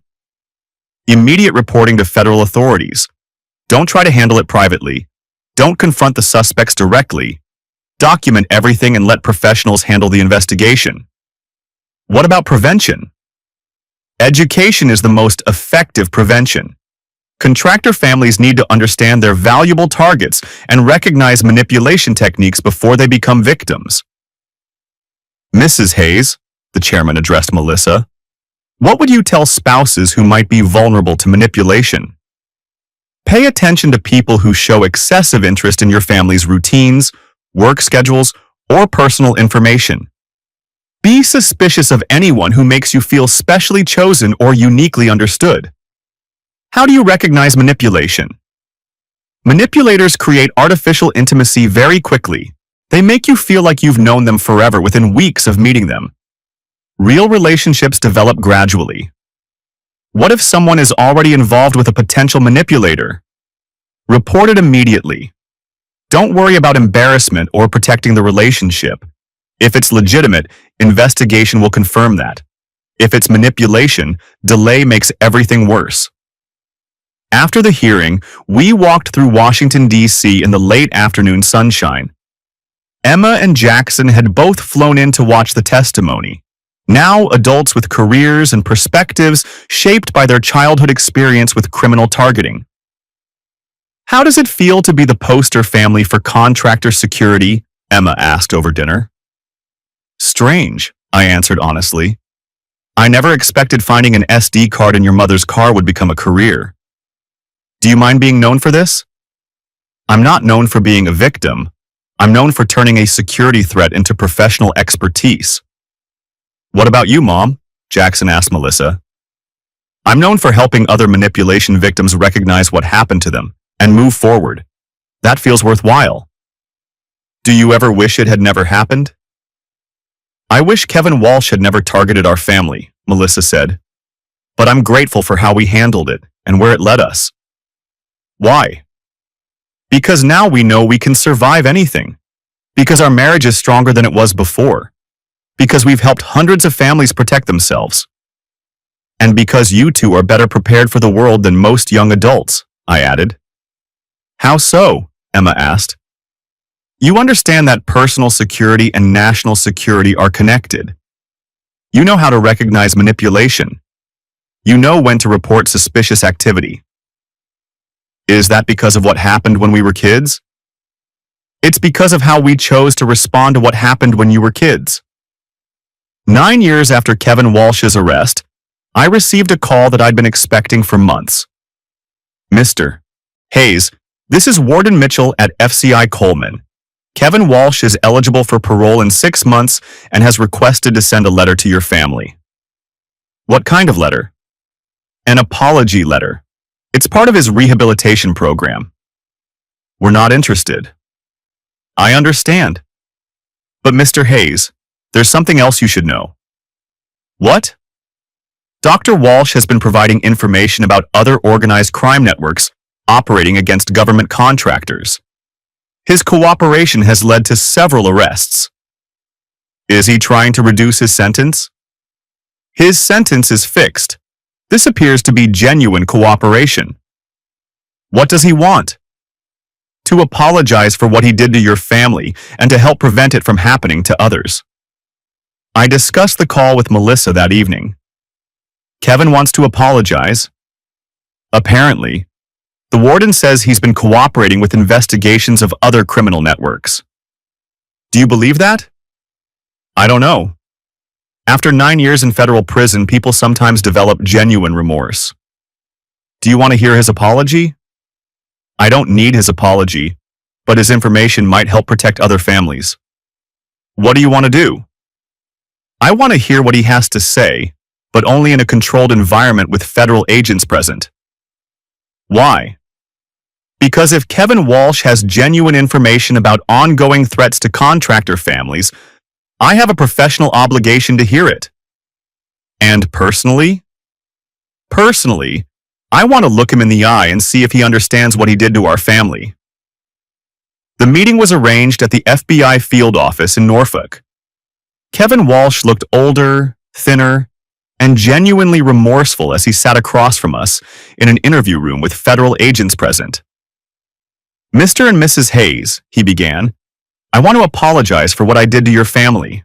"Immediate reporting to federal authorities. Don't try to handle it privately. Don't confront the suspects directly. Document everything and let professionals handle the investigation." "What about prevention?" "Education is the most effective prevention. Contractor families need to understand their valuable targets and recognize manipulation techniques before they become victims." "Mrs. Hayes," the chairman addressed Melissa, "what would you tell spouses who might be vulnerable to manipulation?" "Pay attention to people who show excessive interest in your family's routines, work schedules, or personal information. Be suspicious of anyone who makes you feel specially chosen or uniquely understood." "How do you recognize manipulation?" Manipulators create artificial intimacy very quickly. They make you feel like you've known them forever within weeks of meeting them. Real relationships develop gradually. What if someone is already involved with a potential manipulator? Report it immediately. Don't worry about embarrassment or protecting the relationship. If it's legitimate, investigation will confirm that. If it's manipulation, delay makes everything worse. After the hearing, we walked through Washington, D.C. in the late afternoon sunshine. Emma and Jackson had both flown in to watch the testimony. Now adults with careers and perspectives shaped by their childhood experience with criminal targeting. "How does it feel to be the poster family for contractor security?" Emma asked over dinner. "Strange," I answered honestly. "I never expected finding an SD card in your mother's car would become a career." "Do you mind being known for this?" "I'm not known for being a victim. I'm known for turning a security threat into professional expertise. What about you, Mom? Jackson asked Melissa. I'm known for helping other manipulation victims recognize what happened to them and move forward. That feels worthwhile. Do you ever wish it had never happened? I wish Kevin Walsh had never targeted our family, Melissa said. But I'm grateful for how we handled it and where it led us. Why? Because now we know we can survive anything. Because our marriage is stronger than it was before. Because we've helped hundreds of families protect themselves. And because you two are better prepared for the world than most young adults, I added. How so? Emma asked. You understand that personal security and national security are connected. You know how to recognize manipulation. You know when to report suspicious activity. Is that because of what happened when we were kids? It's because of how we chose to respond to what happened when you were kids. 9 years after Kevin Walsh's arrest, I received a call that I'd been expecting for months. Mr. Hayes, this is Warden Mitchell at FCI Coleman. Kevin Walsh is eligible for parole in 6 months and has requested to send a letter to your family. What kind of letter? An apology letter. It's part of his rehabilitation program. We're not interested. I understand. But Mr. Hayes, there's something else you should know. What? Dr. Walsh has been providing information about other organized crime networks operating against government contractors. His cooperation has led to several arrests. Is he trying to reduce his sentence? His sentence is fixed. This appears to be genuine cooperation. What does he want? To apologize for what he did to your family and to help prevent it from happening to others. I discussed the call with Melissa that evening. Kevin wants to apologize. Apparently, the warden says he's been cooperating with investigations of other criminal networks. Do you believe that? I don't know. After 9 years in federal prison, people sometimes develop genuine remorse. Do you want to hear his apology? I don't need his apology, but his information might help protect other families. What do you want to do? I want to hear what he has to say, but only in a controlled environment with federal agents present. Why? Because if Kevin Walsh has genuine information about ongoing threats to contractor families, I have a professional obligation to hear it. And personally? Personally, I want to look him in the eye and see if he understands what he did to our family. The meeting was arranged at the FBI field office in Norfolk. Kevin Walsh looked older, thinner, and genuinely remorseful as he sat across from us in an interview room with federal agents present. Mr. and Mrs. Hayes, he began, I want to apologize for what I did to your family.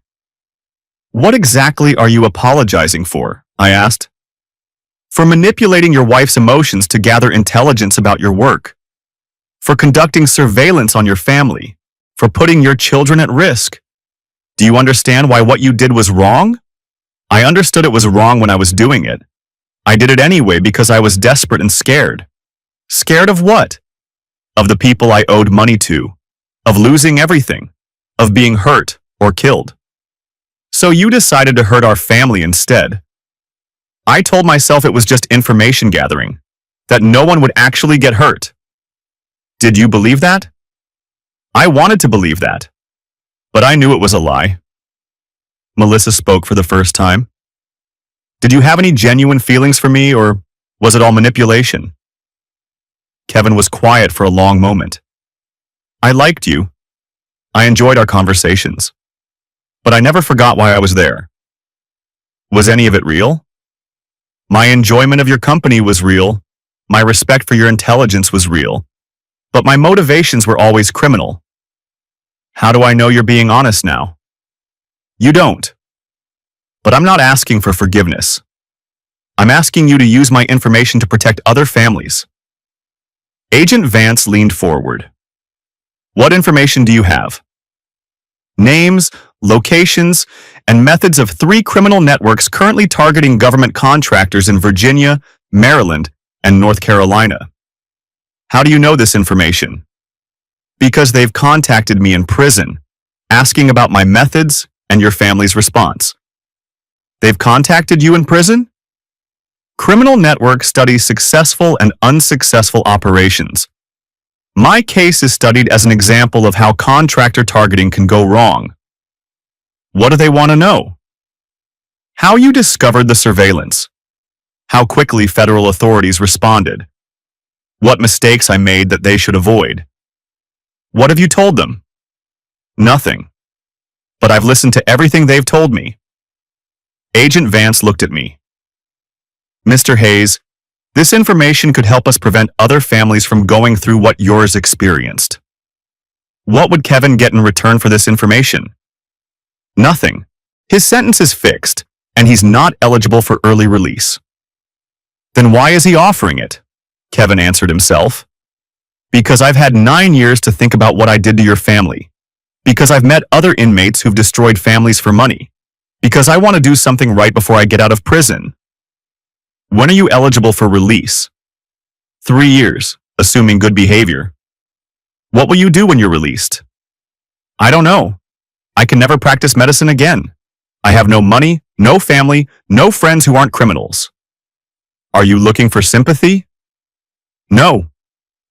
What exactly are you apologizing for? I asked. For manipulating your wife's emotions to gather intelligence about your work. For conducting surveillance on your family. For putting your children at risk. Do you understand why what you did was wrong? I understood it was wrong when I was doing it. I did it anyway because I was desperate and scared. Scared of what? Of the people I owed money to. Of losing everything. Of being hurt or killed. So you decided to hurt our family instead. I told myself it was just information gathering. That no one would actually get hurt. Did you believe that? I wanted to believe that. But I knew it was a lie. Melissa spoke for the first time. Did you have any genuine feelings for me, or was it all manipulation? Kevin was quiet for a long moment. I liked you. I enjoyed our conversations. But I never forgot why I was there. Was any of it real? My enjoyment of your company was real. My respect for your intelligence was real. But my motivations were always criminal. How do I know you're being honest now? You don't. But I'm not asking for forgiveness. I'm asking you to use my information to protect other families. Agent Vance leaned forward. What information do you have? Names, locations, and methods of 3 criminal networks currently targeting government contractors in Virginia, Maryland, and North Carolina. How do you know this information? Because they've contacted me in prison, asking about my methods and your family's response. They've contacted you in prison? Criminal network studies successful and unsuccessful operations. My case is studied as an example of how contractor targeting can go wrong. What do they want to know? How you discovered the surveillance. How quickly federal authorities responded. What mistakes I made that they should avoid. What have you told them? Nothing. But I've listened to everything they've told me. Agent Vance looked at me. Mr. Hayes, this information could help us prevent other families from going through what yours experienced. What would Kevin get in return for this information? Nothing. His sentence is fixed, and he's not eligible for early release. Then why is he offering it? Kevin answered himself. Because I've had 9 years to think about what I did to your family. Because I've met other inmates who've destroyed families for money. Because I want to do something right before I get out of prison. When are you eligible for release? 3 years, assuming good behavior. What will you do when you're released? I don't know. I can never practice medicine again. I have no money, no family, no friends who aren't criminals. Are you looking for sympathy? No.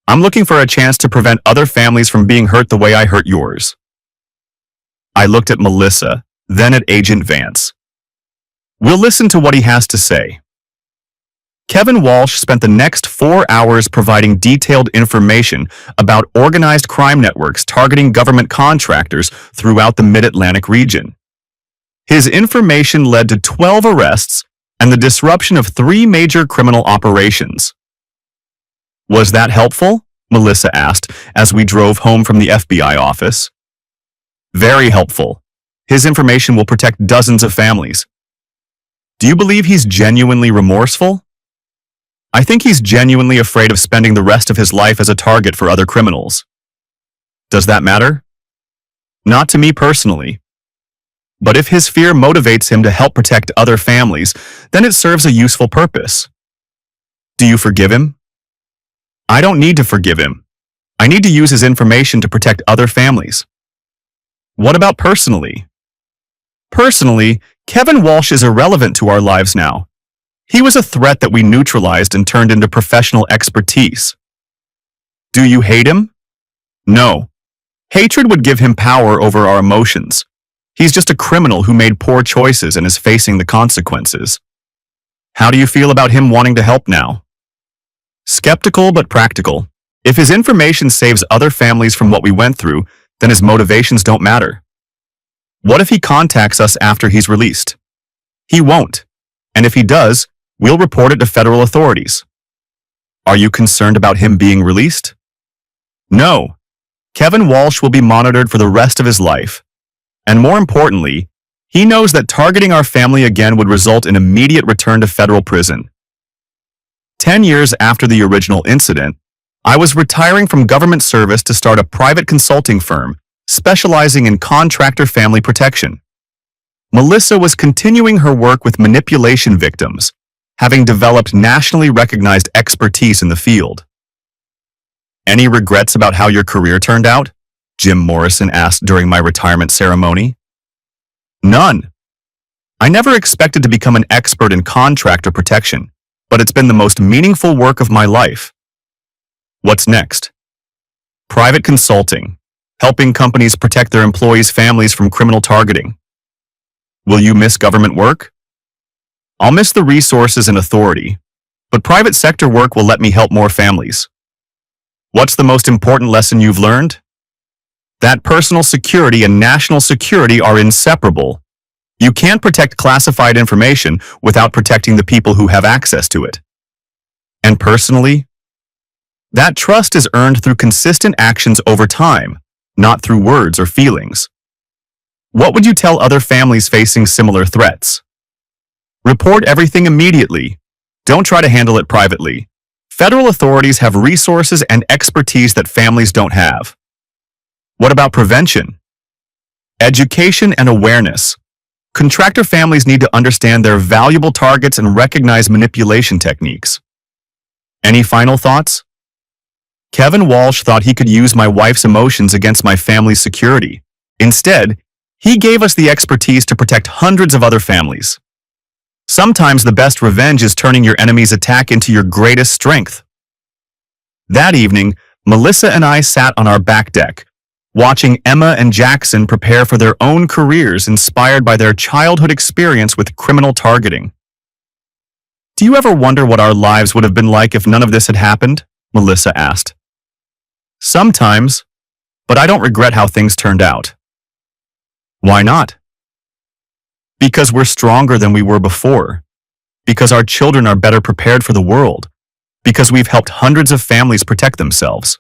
I'm looking for a chance to prevent other families from being hurt the way I hurt yours. I looked at Melissa, then at Agent Vance. We'll listen to what he has to say. Kevin Walsh spent the next 4 hours providing detailed information about organized crime networks targeting government contractors throughout the Mid-Atlantic region. His information led to 12 arrests and the disruption of 3 major criminal operations. Was that helpful? Melissa asked as we drove home from the FBI office. Very helpful. His information will protect dozens of families. Do you believe he's genuinely remorseful? I think he's genuinely afraid of spending the rest of his life as a target for other criminals. Does that matter? Not to me personally. But if his fear motivates him to help protect other families, then it serves a useful purpose. Do you forgive him? I don't need to forgive him. I need to use his information to protect other families. What about personally? Personally, Kevin Walsh is irrelevant to our lives now. He was a threat that we neutralized and turned into professional expertise. Do you hate him? No. Hatred would give him power over our emotions. He's just a criminal who made poor choices and is facing the consequences. How do you feel about him wanting to help now? Skeptical but practical. If his information saves other families from what we went through, then his motivations don't matter. What if he contacts us after he's released? He won't. And if he does, we'll report it to federal authorities. Are you concerned about him being released? No. Kevin Walsh will be monitored for the rest of his life. And more importantly, he knows that targeting our family again would result in immediate return to federal prison. 10 years after the original incident, I was retiring from government service to start a private consulting firm specializing in contractor family protection. Melissa was continuing her work with manipulation victims, having developed nationally recognized expertise in the field. Any regrets about how your career turned out? Jim Morrison asked during my retirement ceremony. None. I never expected to become an expert in contractor protection, but it's been the most meaningful work of my life. What's next? Private consulting, helping companies protect their employees' families from criminal targeting. Will you miss government work? I'll miss the resources and authority, but private sector work will let me help more families. What's the most important lesson you've learned? That personal security and national security are inseparable. You can't protect classified information without protecting the people who have access to it. And personally, that trust is earned through consistent actions over time, not through words or feelings. What would you tell other families facing similar threats? Report everything immediately. Don't try to handle it privately. Federal authorities have resources and expertise that families don't have. What about prevention? Education and awareness. Contractor families need to understand their valuable targets and recognize manipulation techniques. Any final thoughts? Kevin Walsh thought he could use my wife's emotions against my family's security. Instead, he gave us the expertise to protect hundreds of other families. Sometimes the best revenge is turning your enemy's attack into your greatest strength. That evening, Melissa and I sat on our back deck, watching Emma and Jackson prepare for their own careers inspired by their childhood experience with criminal targeting. Do you ever wonder what our lives would have been like if none of this had happened? Melissa asked. Sometimes, but I don't regret how things turned out. Why not? Because we're stronger than we were before. Because our children are better prepared for the world. Because we've helped hundreds of families protect themselves.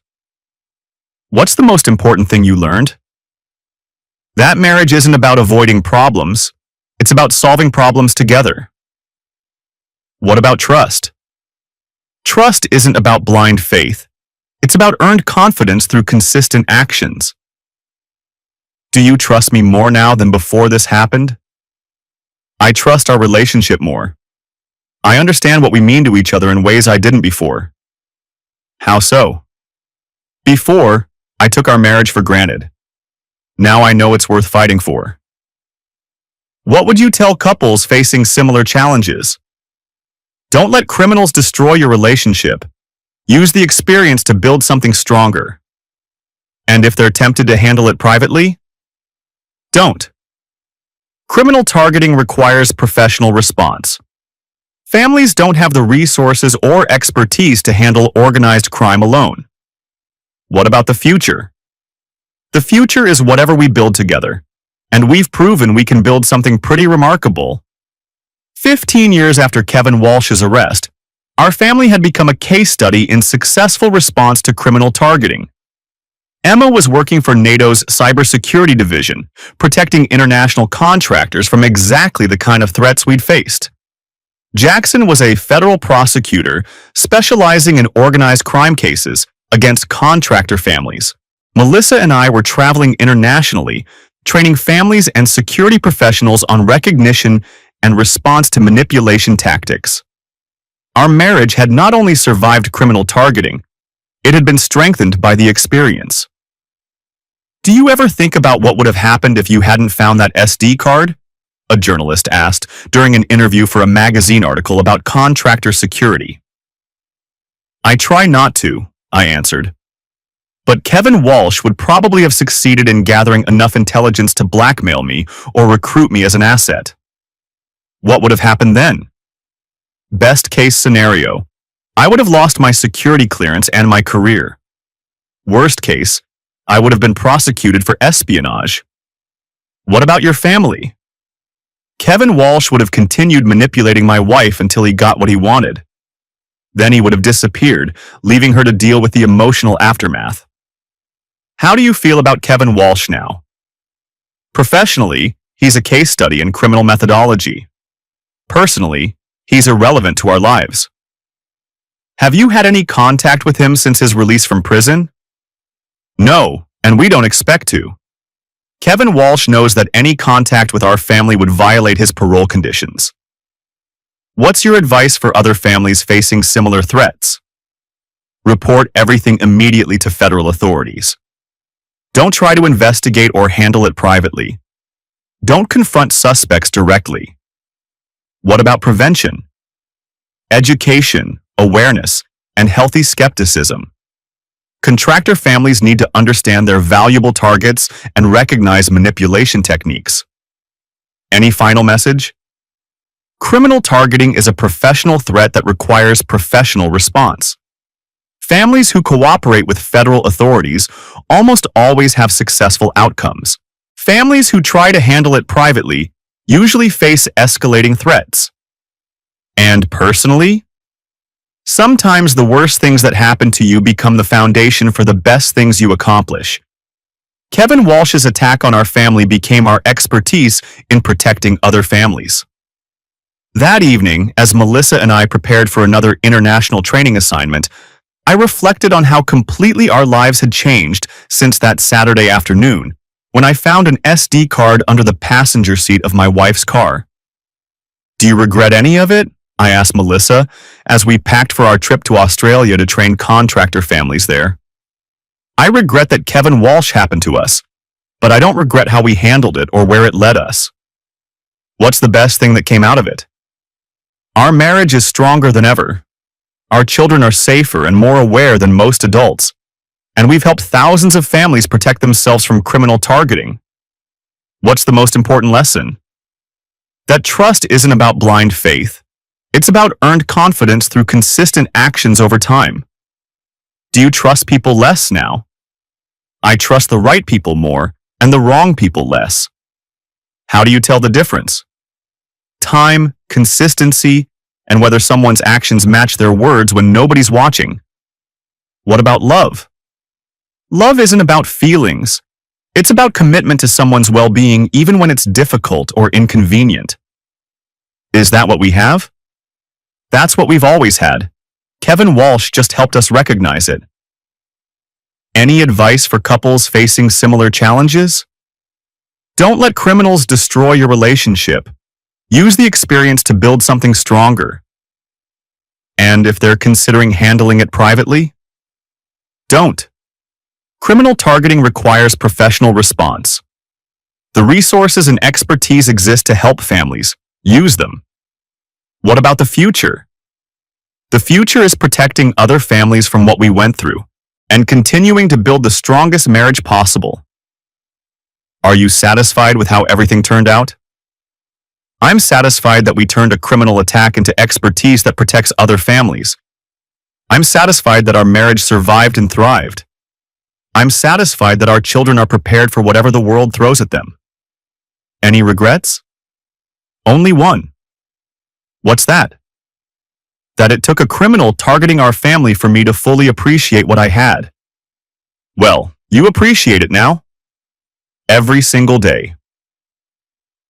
What's the most important thing you learned? That marriage isn't about avoiding problems. It's about solving problems together. What about trust? Trust isn't about blind faith. It's about earned confidence through consistent actions. Do you trust me more now than before this happened? I trust our relationship more. I understand what we mean to each other in ways I didn't before. How so? Before, I took our marriage for granted. Now I know it's worth fighting for. What would you tell couples facing similar challenges? Don't let criminals destroy your relationship. Use the experience to build something stronger. And if they're tempted to handle it privately, don't. Criminal targeting requires professional response. Families don't have the resources or expertise to handle organized crime alone. What about the future? The future is whatever we build together, and we've proven we can build something pretty remarkable. 15 years after Kevin Walsh's arrest, our family had become a case study in successful response to criminal targeting. Emma was working for NATO's cybersecurity division, protecting international contractors from exactly the kind of threats we'd faced. Jackson was a federal prosecutor specializing in organized crime cases against contractor families. Melissa and I were traveling internationally, training families and security professionals on recognition and response to manipulation tactics. Our marriage had not only survived criminal targeting, it had been strengthened by the experience. Do you ever think about what would have happened if you hadn't found that SD card? A journalist asked during an interview for a magazine article about contractor security. I try not to, I answered. But Kevin Walsh would probably have succeeded in gathering enough intelligence to blackmail me or recruit me as an asset. What would have happened then? Best case scenario, I would have lost my security clearance and my career. Worst case, I would have been prosecuted for espionage. What about your family? Kevin Walsh would have continued manipulating my wife until he got what he wanted. Then he would have disappeared, leaving her to deal with the emotional aftermath. How do you feel about Kevin Walsh now? Professionally, he's a case study in criminal methodology. Personally, he's irrelevant to our lives. Have you had any contact with him since his release from prison? No, and we don't expect to. Kevin Walsh knows that any contact with our family would violate his parole conditions. What's your advice for other families facing similar threats? Report everything immediately to federal authorities. Don't try to investigate or handle it privately. Don't confront suspects directly. What about prevention? Education, awareness, and healthy skepticism. Contractor families need to understand their valuable targets and recognize manipulation techniques. Any final message? Criminal targeting is a professional threat that requires professional response. Families who cooperate with federal authorities almost always have successful outcomes. Families who try to handle it privately usually face escalating threats. And personally, sometimes the worst things that happen to you become the foundation for the best things you accomplish. Kevin Walsh's attack on our family became our expertise in protecting other families. That evening, as Melissa and I prepared for another international training assignment, I reflected on how completely our lives had changed since that Saturday afternoon, when I found an SD card under the passenger seat of my wife's car. Do you regret any of it? I asked Melissa as we packed for our trip to Australia to train contractor families there. I regret that Kevin Walsh happened to us, but I don't regret how we handled it or where it led us. What's the best thing that came out of it? Our marriage is stronger than ever. Our children are safer and more aware than most adults, and we've helped thousands of families protect themselves from criminal targeting. What's the most important lesson? That trust isn't about blind faith. It's about earned confidence through consistent actions over time. Do you trust people less now? I trust the right people more and the wrong people less. How do you tell the difference? Time, consistency, and whether someone's actions match their words when nobody's watching. What about love? Love isn't about feelings. It's about commitment to someone's well-being even when it's difficult or inconvenient. Is that what we have? That's what we've always had. Kevin Walsh just helped us recognize it. Any advice for couples facing similar challenges? Don't let criminals destroy your relationship. Use the experience to build something stronger. And if they're considering handling it privately? Don't. Criminal targeting requires professional response. The resources and expertise exist to help families. Use them. What about the future? The future is protecting other families from what we went through and continuing to build the strongest marriage possible. Are you satisfied with how everything turned out? I'm satisfied that we turned a criminal attack into expertise that protects other families. I'm satisfied that our marriage survived and thrived. I'm satisfied that our children are prepared for whatever the world throws at them. Any regrets? Only one. What's that? That it took a criminal targeting our family for me to fully appreciate what I had. Well, you appreciate it now. Every single day.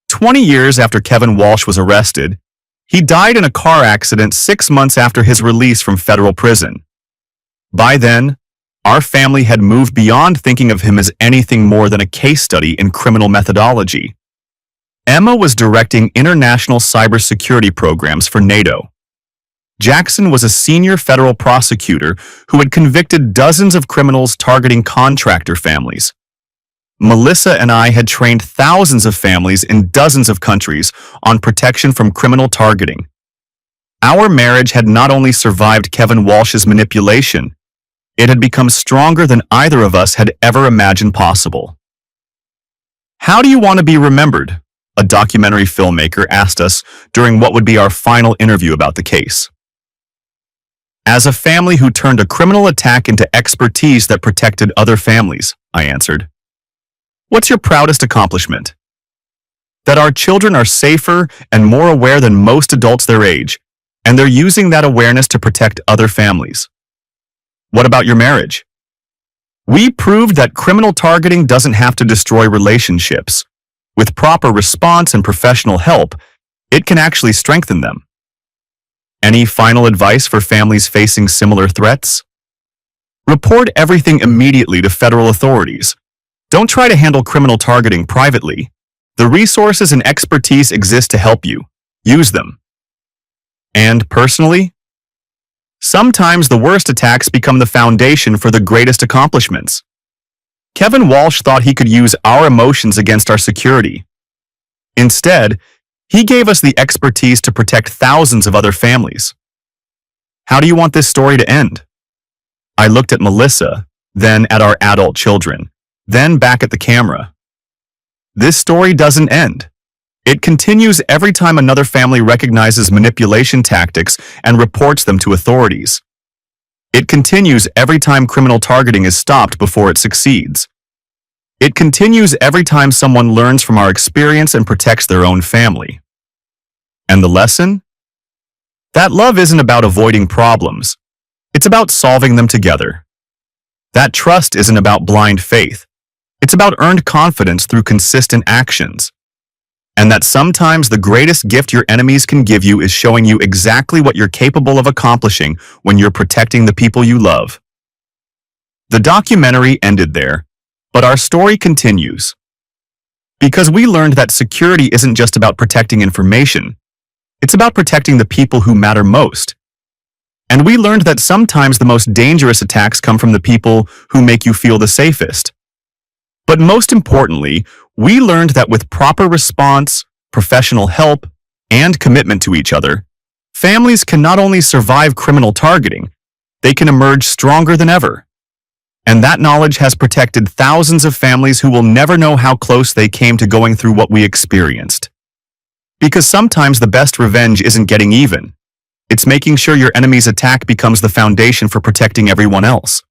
20 years after Kevin Walsh was arrested, he died in a car accident 6 months after his release from federal prison. By then, our family had moved beyond thinking of him as anything more than a case study in criminal methodology. Emma was directing international cybersecurity programs for NATO. Jackson was a senior federal prosecutor who had convicted dozens of criminals targeting contractor families. Melissa and I had trained thousands of families in dozens of countries on protection from criminal targeting. Our marriage had not only survived Kevin Walsh's manipulation, it had become stronger than either of us had ever imagined possible. How do you want to be remembered? A documentary filmmaker asked us during what would be our final interview about the case. As a family who turned a criminal attack into expertise that protected other families, I answered. What's your proudest accomplishment? That our children are safer and more aware than most adults their age, and they're using that awareness to protect other families. What about your marriage? We proved that criminal targeting doesn't have to destroy relationships. With proper response and professional help, it can actually strengthen them. Any final advice for families facing similar threats? Report everything immediately to federal authorities. Don't try to handle criminal targeting privately. The resources and expertise exist to help you. Use them. And personally, sometimes the worst attacks become the foundation for the greatest accomplishments. Kevin Walsh thought he could use our emotions against our security. Instead, he gave us the expertise to protect thousands of other families. How do you want this story to end? I looked at Melissa, then at our adult children, then back at the camera. This story doesn't end. It continues every time another family recognizes manipulation tactics and reports them to authorities. It continues every time criminal targeting is stopped before it succeeds. It continues every time someone learns from our experience and protects their own family. And the lesson? That love isn't about avoiding problems. It's about solving them together. That trust isn't about blind faith. It's about earned confidence through consistent actions. And that sometimes the greatest gift your enemies can give you is showing you exactly what you're capable of accomplishing when you're protecting the people you love. The documentary ended there, but our story continues. Because we learned that security isn't just about protecting information, it's about protecting the people who matter most. And we learned that sometimes the most dangerous attacks come from the people who make you feel the safest. But most importantly, we learned that with proper response, professional help, and commitment to each other, families can not only survive criminal targeting, they can emerge stronger than ever. And that knowledge has protected thousands of families who will never know how close they came to going through what we experienced. Because sometimes the best revenge isn't getting even. It's making sure your enemy's attack becomes the foundation for protecting everyone else.